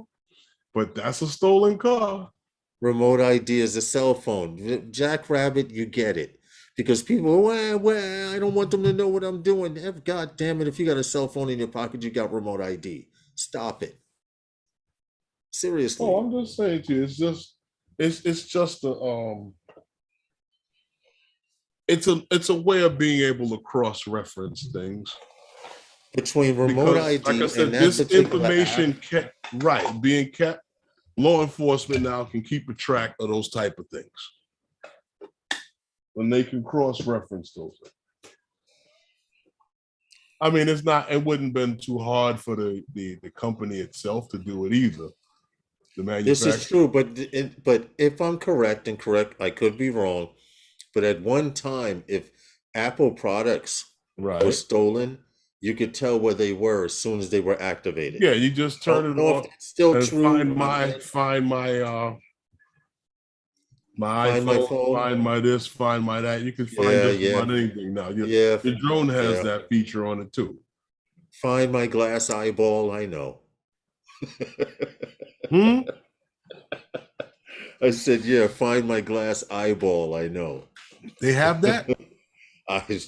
but that's a stolen car. Remote ID is a cell phone. Jackrabbit, you get it. Because people, well, I don't want them to know what I'm doing. God damn it, if you got a cell phone in your pocket, you got remote ID. Stop it. Seriously. Oh, I'm just saying to you, it's just it's a way of being able to cross-reference things between remote because, ID like I said, and that this particular information app, being kept. Law enforcement now can keep a track of those type of things when they can cross-reference those things. I mean, it wouldn't been too hard for the company itself to do it either. The manufacturer. This is true, but if I'm correct, I could be wrong, but at one time, if Apple products were stolen, you could tell where they were as soon as they were activated. Yeah, you just turn it off. It's still and true. Find my iPhone, find my this, find my that. You can find just about anything now. Your drone has that feature on it too. Find my glass eyeball, I know. I said, find my glass eyeball, I know. They have that?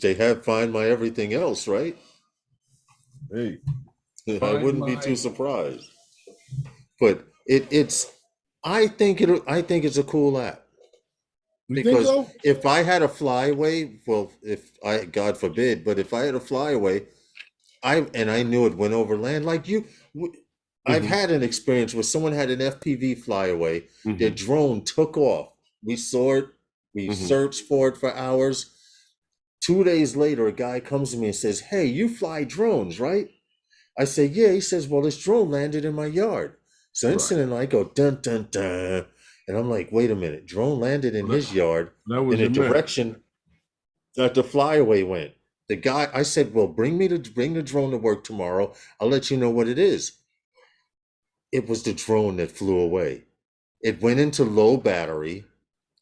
They have find my everything else, right? Hey. I wouldn't be too surprised. But I think it's a cool app. Because if I had a flyaway, God forbid, but if I had a flyaway, I knew it went over land, like I've had an experience where someone had an FPV flyaway, their drone took off. We saw it, we searched for it for hours. 2 days later, a guy comes to me and says, "Hey, you fly drones, right?" I say, "Yeah." He says, "Well, this drone landed in my yard." So instantly I go, dun, dun, dun. And I'm like, wait a minute, drone landed in his yard in a direction that the flyaway went. The guy, I said, "Well, bring the drone to work tomorrow. I'll let you know what it is." It was the drone that flew away. It went into low battery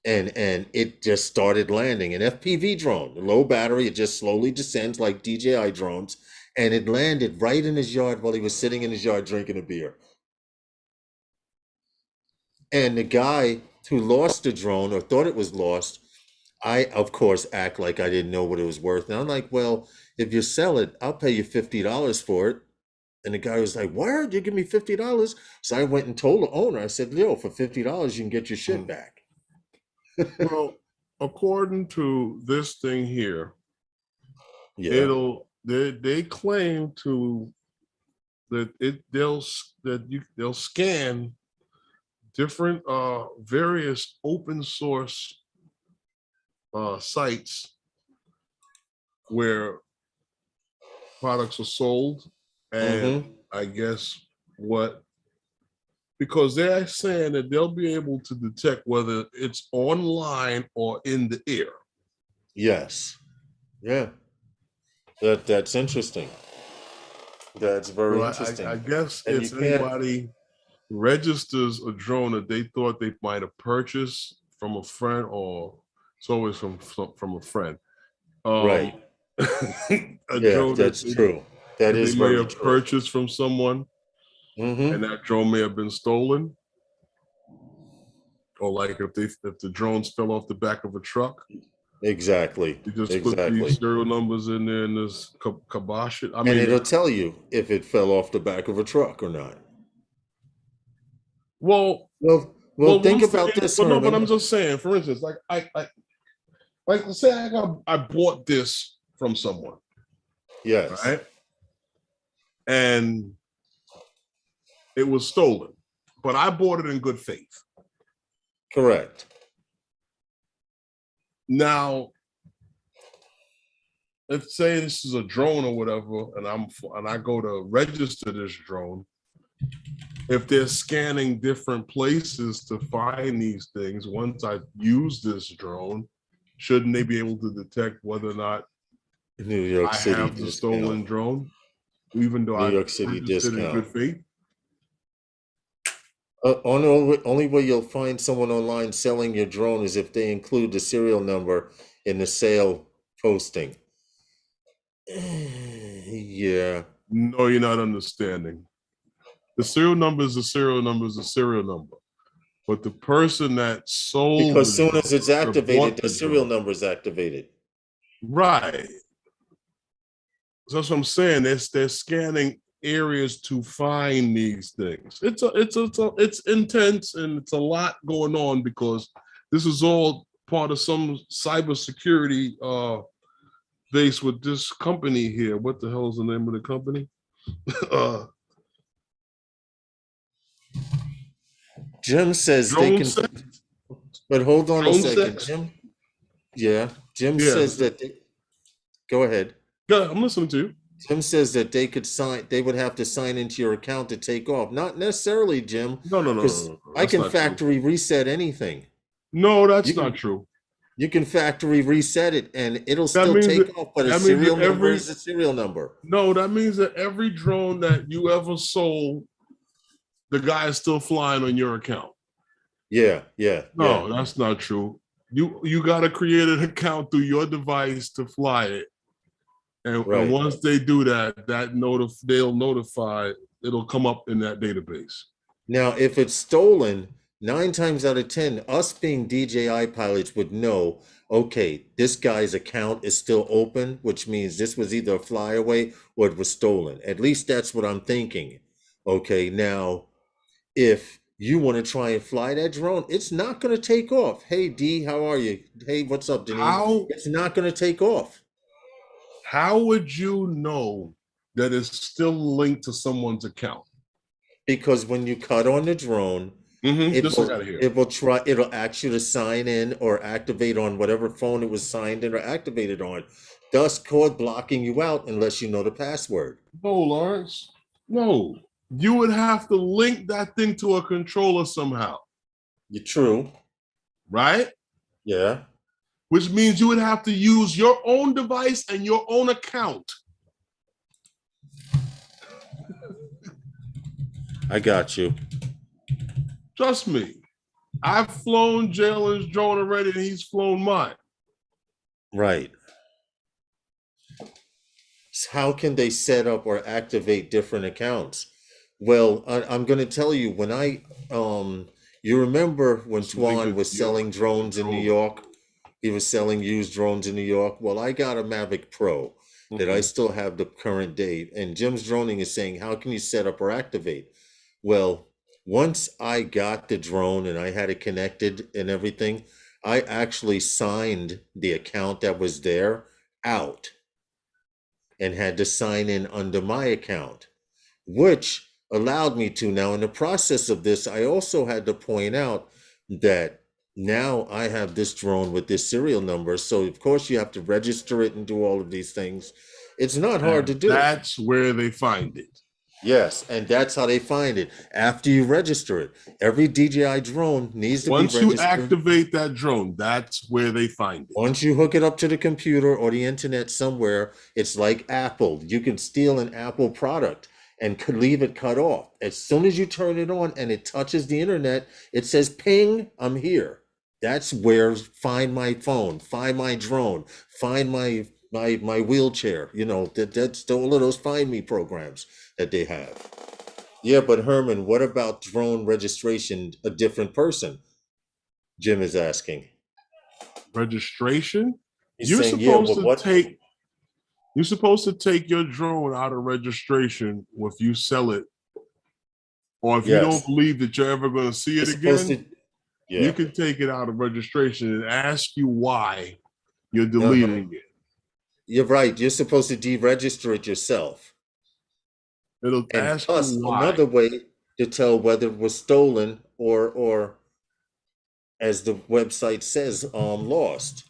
and it just started landing. An FPV drone, low battery, it just slowly descends like DJI drones. And it landed right in his yard while he was sitting in his yard drinking a beer. And the guy who lost the drone or thought it was lost, I, of course, act like I didn't know what it was worth. And I'm like, "Well, if you sell it, I'll pay you $50 for it." And the guy was like, "Word, you give me $50? So I went and told the owner, I said, "Yo, for $50, you can get your shit back." Well, according to this thing here, they claim that they'll scan different various open source sites where products are sold, and I guess because they're saying that they'll be able to detect whether it's online or in the air. Yes. Yeah. That's interesting. That's very interesting. I guess it's anybody registers a drone that they thought they might have purchased from a friend, or it's always from a friend. Right. Drone that's true. That is very true. They may have purchased from someone, and that drone may have been stolen. Or like if the drones fell off the back of a truck. Exactly. You just put these serial numbers in there and this kibosh it. And it'll tell you if it fell off the back of a truck or not. Well, think about this. Well, no, but I'm just saying, for instance, like say I bought this from someone. Yes. Right? And it was stolen, but I bought it in good faith. Correct. Now, let's say this is a drone or whatever, and I go to register this drone. If they're scanning different places to find these things, once I use this drone, shouldn't they be able to detect whether or not New York City have the stolen drone, even though I registered in good faith? Only way you'll find someone online selling your drone is if they include the serial number in the sale posting. Yeah. No, you're not understanding. The serial number is a serial number is a serial number. But the person that sold, because as soon as it's activated, the serial number is activated. Right. So that's what I'm saying. They're scanning areas to find these things. It's intense, and it's a lot going on because this is all part of some cybersecurity base with this company here. What the hell is the name of the company? Jim says they can, but hold on a second, Jim. Yeah, Jim says that. Go ahead. Yeah, I'm listening to you. Jim says that they would have to sign into your account to take off. Not necessarily, Jim. No. I can factory reset anything. No, that's not true. You can factory reset it and it'll still take off, but a serial number is a serial number. No, that means that every drone that you ever sold, the guy is still flying on your account. Yeah. No, that's not true. You got to create an account through your device to fly it. And once they do that, they'll notify, it'll come up in that database. Now, if it's stolen, 9 times out of 10, us being DJI pilots would know, okay, this guy's account is still open, which means this was either a flyaway or it was stolen. At least that's what I'm thinking. Okay, now, if you want to try and fly that drone, it's not going to take off. Hey, D, how are you? Hey, what's up, Denise? It's not going to take off. How would you know that it's still linked to someone's account? Because when you cut on the drone, it'll ask you to sign in or activate on whatever phone it was signed in or activated on, thus blocking you out unless you know the password. No, Lawrence. No. You would have to link that thing to a controller somehow. You're true. Right? Yeah. Which means you would have to use your own device and your own account. I got you. Trust me. I've flown Jalen's drone already, and he's flown mine. Right. So how can they set up or activate different accounts? Well, I'm going to tell you, when you remember when Twan was selling drones in New York? He was selling used drones in New York. Well, I got a Mavic Pro that I still have the current day. And Jim's Droning is saying, how can you set up or activate? Well, once I got the drone and I had it connected and everything, I actually signed the account that was there out and had to sign in under my account, which allowed me to. Now, in the process of this, I also had to point out that now I have this drone with this serial number. So, of course, you have to register it and do all of these things. It's not hard to do. That's where they find it. Yes, and that's how they find it. After you register it, every DJI drone needs to be registered. Once you activate that drone, that's where they find it. Once you hook it up to the computer or the internet somewhere, it's like Apple. You can steal an Apple product and could leave it cut off. As soon as you turn it on and it touches the internet, it says, ping, I'm here. That's where find my phone, find my drone, find my wheelchair. You know, that's all of those find me programs that they have. Yeah, but Herman, what about drone registration, a different person? Jim is asking. Registration? You're supposed to take your drone out of registration if you sell it, or if you don't believe that you're ever going to see it again. You can take it out of registration and ask you why you're deleting it. You're right. You're supposed to deregister it yourself. It'll ask you why. Another way to tell whether it was stolen or as the website says, lost.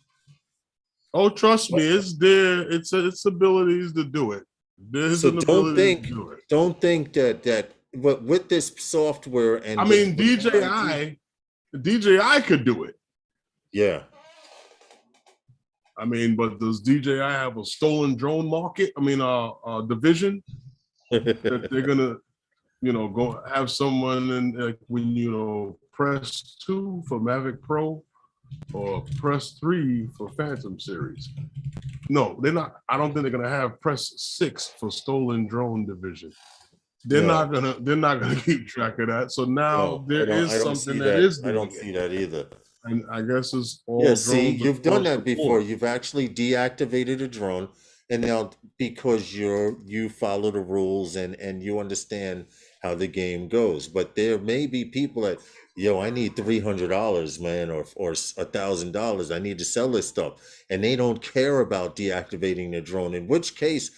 Oh, trust me, it's there. It's abilities to do it. There's so don't think that with this software and DJI could do it. Yeah. I mean, but does DJI have a stolen drone market? I mean, division that they're gonna, go have someone in when press 2 for Mavic Pro or press 3 for Phantom series. No, they're not. I don't think they're gonna have press 6 for stolen drone division. They're not gonna keep track of that. So now there is something that is. I don't see that either. And I guess it's all. Yeah, see, you've done that before. You've actually deactivated a drone, And now because you follow the rules and you understand how the game goes. But there may be people that, yo, I need $300, man, or $1,000. I need to sell this stuff, and they don't care about deactivating their drone. In which case,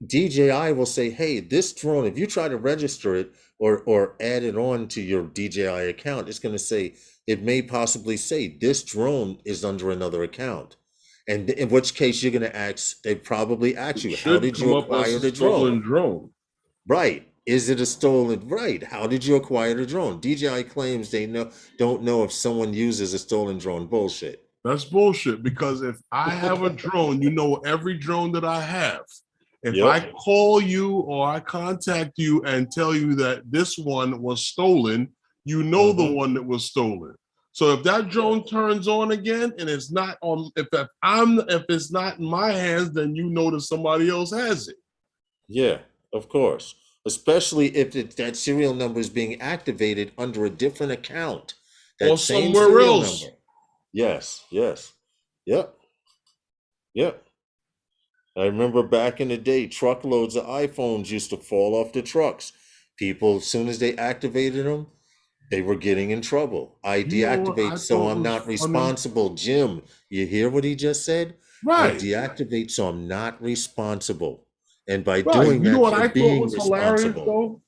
DJI will say, hey, this drone, if you try to register it or add it on to your DJI account, it's going to say, it may possibly say this drone is under another account. And in which case you're going to ask, they probably ask you, how did you acquire the drone? Right. Is it a stolen? Right. How did you acquire the drone? DJI claims they don't know if someone uses a stolen drone. Bullshit. That's bullshit, because if I have a drone, you know every drone that I have. If I call you or I contact you and tell you that this one was stolen, you know the one that was stolen. So if that drone turns on again and it's not on, if it's not in my hands, then you know that somebody else has it. Yeah, of course. Especially if that serial number is being activated under a different account. That or somewhere else. Number. Yes. Yep. I remember back in the day, truckloads of iPhones used to fall off the trucks. People, as soon as they activated them, they were getting in trouble. I deactivate so I'm not responsible. Jim, you hear what he just said? Right. I deactivate so I'm not responsible. And by doing that, you know what I thought was hilarious, though?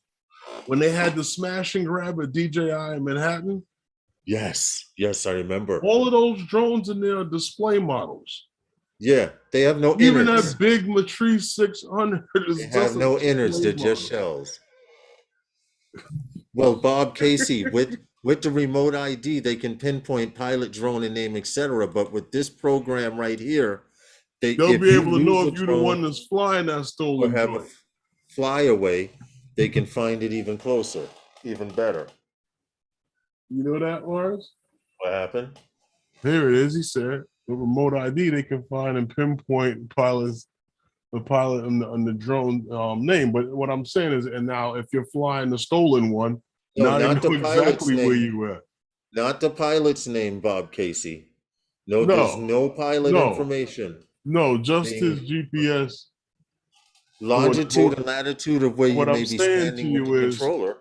When they had the smash and grab at DJI in Manhattan. Yes, I remember. All of those drones in there are display models. Yeah, they have no Even innards. That big Matrice 600 is they have no innards, they're just shells. Well, Bob Casey, with the remote ID, they can pinpoint pilot, drone, and name, etc. But with this program right here, they'll be able to know if you're the one that's flying that stolen drone. Or have a flyaway, they can find it even closer, even better. You know that, Lars? What happened? Here it is. He said, with remote ID, they can find and pinpoint the pilot on the drone name. But what I'm saying is, and now if you're flying the stolen one, now they know exactly where you at. Not the pilot's name, Bob Casey. No, there's no pilot information. No, just his GPS. Longitude and latitude of where you may be standing with the controller.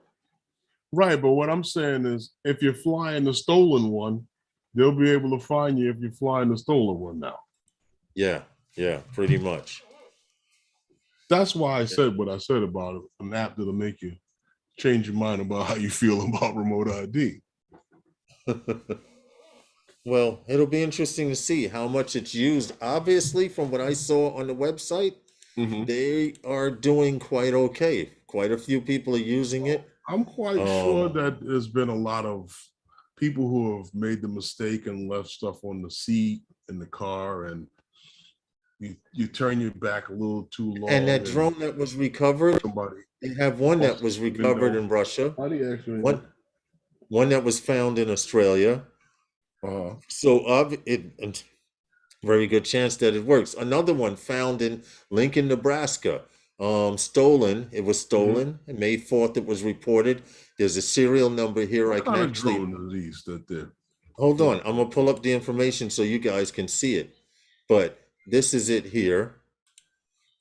Right, but what I'm saying is, if you're flying the stolen one, they'll be able to find you if you're flying the stolen one now. Yeah, pretty much. That's why I said what I said about it, an app that'll make you change your mind about how you feel about remote ID. Well, it'll be interesting to see how much it's used. Obviously, from what I saw on the website, they are doing quite okay. Quite a few people are using it. I'm quite sure that there's been a lot of people who have made the mistake and left stuff on the seat in the car, and you turn your back a little too long. And that drone that was recovered, they have one that was recovered in Russia. One that was found in Australia. So it's very good chance that it works. Another one found in Lincoln, Nebraska. Stolen. It was stolen. May 4th, it was reported. There's a serial number here. I can actually. Hold on. I'm gonna pull up the information so you guys can see it. But this is it here.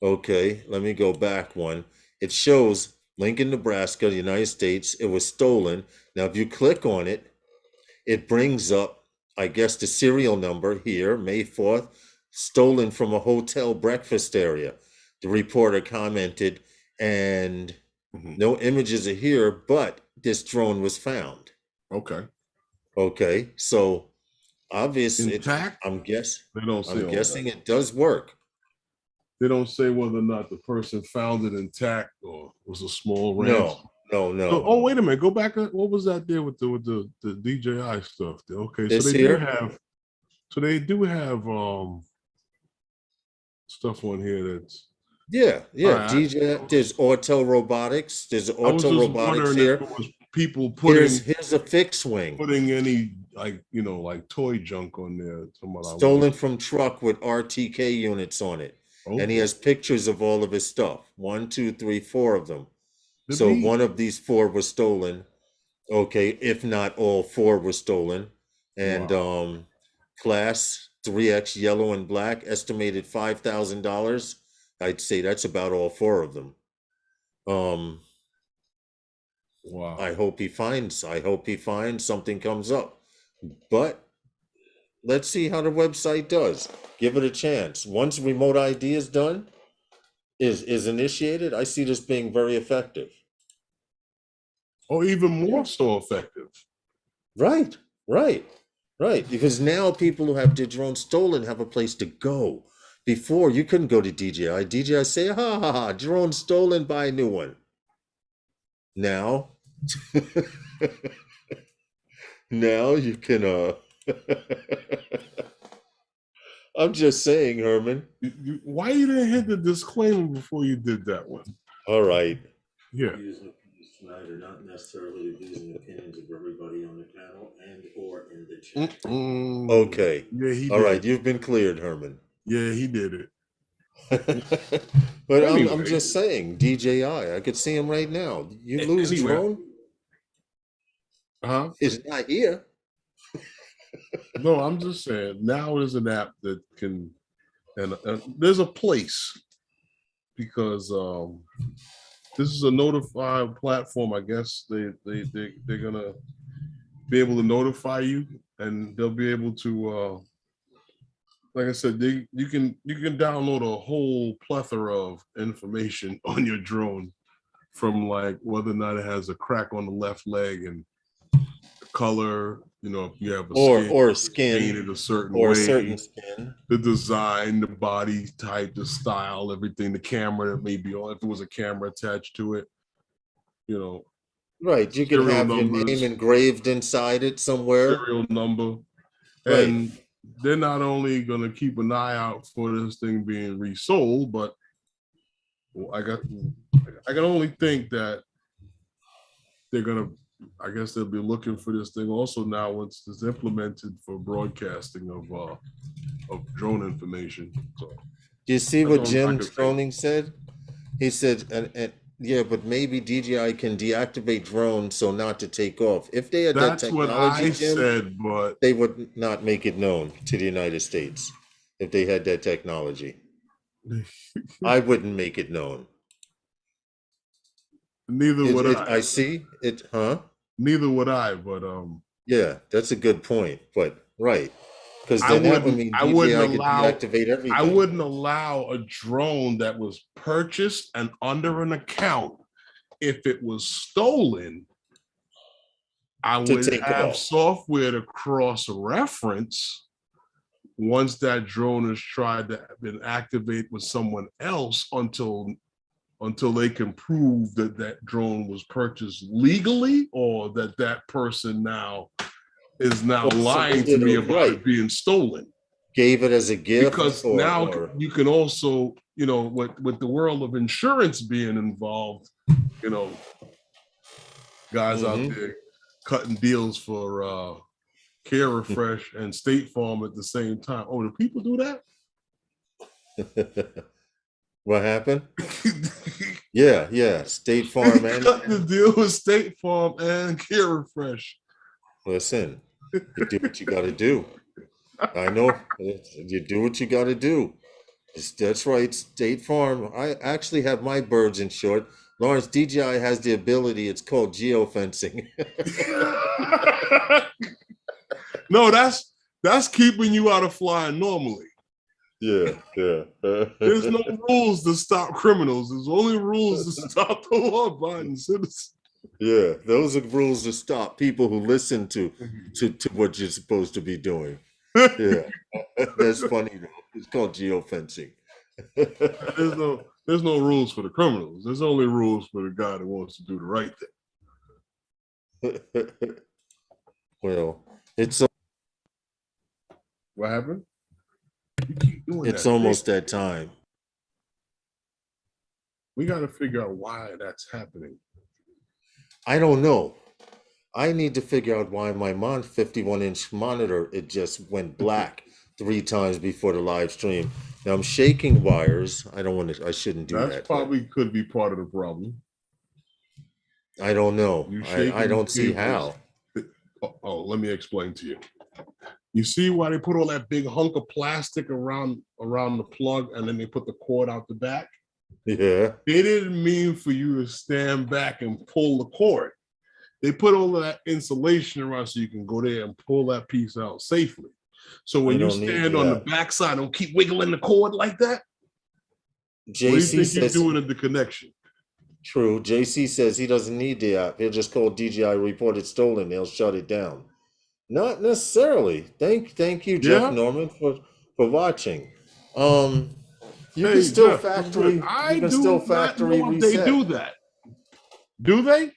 Okay, let me go back one. It shows Lincoln, Nebraska, United States. It was stolen. Now, if you click on it, it brings up, I guess, the serial number here, May 4th, stolen from a hotel breakfast area. The reporter commented, and no images are here, but this drone was found. Okay, so obviously, I'm guessing it does work. They don't say whether or not the person found it intact or was a small ranch. No. So, oh, wait a minute. Go back. What was that there with the DJI stuff? Okay, so they do have stuff on here that's. Yeah. DJ, there's Auto Robotics. There's Auto Robotics here. People putting here's a fixed wing. Putting any like toy junk on there. Stolen from truck with RTK units on it. Okay. And he has pictures of all of his stuff. 1, 2, 3, 4 of them. So one of these 4 was stolen. Okay, if not all 4 were stolen. And class 3X yellow and black, estimated $5,000. I'd say that's about all 4 of them. Wow. I hope he finds something comes up. But let's see how the website does. Give it a chance. Once remote ID is done, is initiated, I see this being very effective. Or even more so effective. Right. Because now people who have their drones stolen have a place to go. Before, you couldn't go to DJI. DJI say, ha, drone stolen, buy a new one. Now, now you can, I'm just saying, Herman. Why you didn't hit the disclaimer before you did that one? All right. Yeah. Tonight are not necessarily the views and opinions of everybody on the panel and or in the chat. Okay. Yeah, he did. All right, you've been cleared, Herman. Yeah, he did it. But anyway, I'm just saying, DJI, I could see him right now. You lose drone? Huh? It's not here. No, I'm just saying, now there's an app that can, and there's a place, because this is a notified platform. I guess they're gonna be able to notify you, and they'll be able to, like I said, you can download a whole plethora of information on your drone, from like whether or not it has a crack on the left leg, and the color, if you have a skin painted a certain way, certain skin, the design, the body type, the style, everything, the camera that may be on, if it was a camera attached to it, right, you can have your name engraved inside it somewhere, serial number, right. And they're not only going to keep an eye out for this thing being resold, but I can only think that they're going to, I guess they'll be looking for this thing also now once it's implemented for broadcasting of drone information. So, do you see what Jim Droning said? He said, yeah, but maybe DJI can deactivate drones so not to take off. If they had that technology, what I said, but they would not make it known to the United States if they had that technology. I wouldn't make it known. Neither would I. I see it, huh? Neither would I, but yeah, that's a good point. But right, because then that would mean DJI could deactivate everything. I wouldn't allow a drone that was purchased and under an account, if it was stolen, I would have software to cross-reference once that drone has tried to been activate with someone else until they can prove that that drone was purchased legally, or that person now is lying to me about it being stolen. Gave it as a gift. Because now you can also, with the world of insurance being involved, guys out there cutting deals for Care Refresh and State Farm at the same time. Oh, do people do that? What happened? Yeah. State Farm and cut the deal with State Farm and Care Refresh. Listen, you do what you got to do. I know you do what you got to do. That's right, State Farm. I actually have my birds insured. Lawrence, DJI has the ability. It's called geofencing. No, that's keeping you out of flying normally. Yeah. There's no rules to stop criminals. There's only rules to stop the law-abiding citizens. Yeah, those are rules to stop people who listen to what you're supposed to be doing. Yeah, that's funny though. It's called geofencing. There's no rules for the criminals. There's only rules for the guy that wants to do the right thing. Well, it's what happened? It's almost that time. We got to figure out why that's happening. I don't know. I need to figure out why my 51-inch monitor, it just went black 3 times before the live stream. Now I'm shaking wires. I shouldn't do that. That's probably could be part of the problem. I don't know. I don't see how. Oh, let me explain to you. You see why they put all that big hunk of plastic around the plug, and then they put the cord out the back? Yeah. They didn't mean for you to stand back and pull the cord. They put all of that insulation around so you can go there and pull that piece out safely. So when you stand on the backside, don't keep wiggling the cord like that. JC what do you think says, you're doing at the connection? True. JC says he doesn't need the app. He'll just call DJI, report it stolen. They'll shut it down. Not necessarily. Thank you, Jeff Norman, for watching. You can still Jeff, factory. You can still factory reset. They do that. Do they?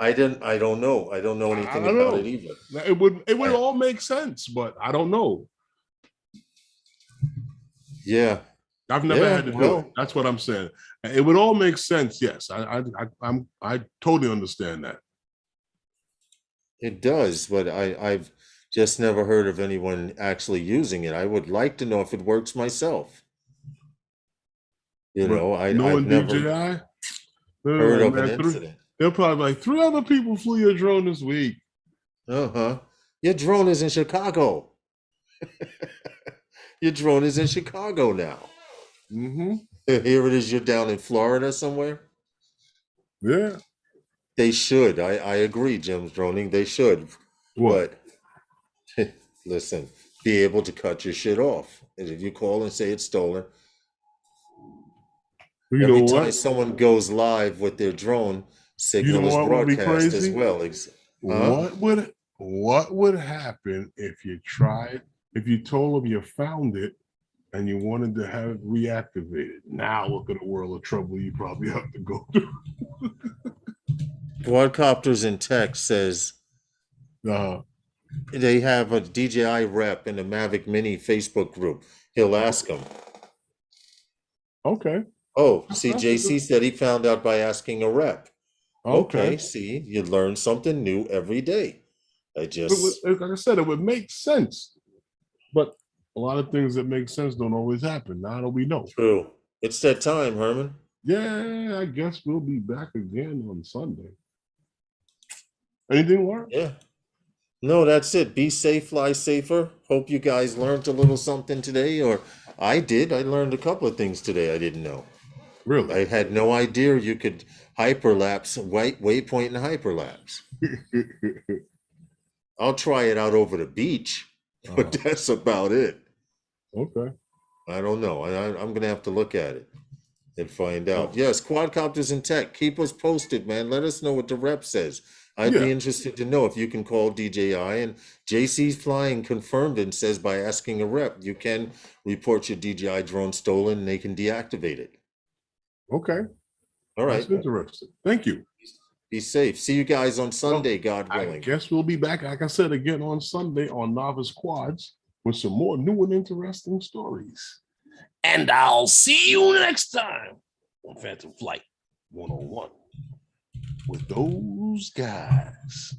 I don't know. I don't know anything about it either. It would all make sense, but I don't know. Yeah. I've never had to do it. That's what I'm saying. It would all make sense. Yes, I totally understand that. It does, but I've just never heard of anyone actually using it. I would like to know if it works myself. I've never DJI, heard of an incident. They're probably like 3 other people flew your drone this week. Your drone is in Chicago. Your drone is in Chicago now. Mm-hmm. Here it is. You're down in Florida somewhere. Yeah. They should. I agree, Jim's droning. They should. What? But listen, be able to cut your shit off. And if you call and say it's stolen, every time someone goes live with their drone, signal is broadcast as well. What would happen if you told them you found it and you wanted to have it reactivated? Now look at the world of trouble you probably have to go through. Quadcopters in Tech says they have a DJI rep in the Mavic Mini Facebook group. He'll ask them. Okay. Oh, see, JC said he found out by asking a rep. Okay, see, you learn something new every day. Like I said, it would make sense, but a lot of things that make sense don't always happen. Now that we know. True. It's that time, Herman. Yeah, I guess we'll be back again on Sunday. Anything more? Yeah. No, that's it. Be safe, fly safer. Hope you guys learned a little something today, or I did. I learned a couple of things today I didn't know. Really? I had no idea you could hyperlapse, waypoint and hyperlapse. I'll try it out over the beach, but that's about it. Okay. I don't know. I'm going to have to look at it and find out. Yes, Quadcopters in Tech. Keep us posted, man. Let us know what the rep says. I'd be interested to know if you can call DJI. And JC's Flying confirmed and says by asking a rep, you can report your DJI drone stolen and they can deactivate it. Okay. All right. That's interesting. Thank you. Be safe. See you guys on Sunday, God willing. I guess we'll be back, like I said, again on Sunday on Novice Quads with some more new and interesting stories. And I'll see you next time on Phantom Flight 101 with those guys.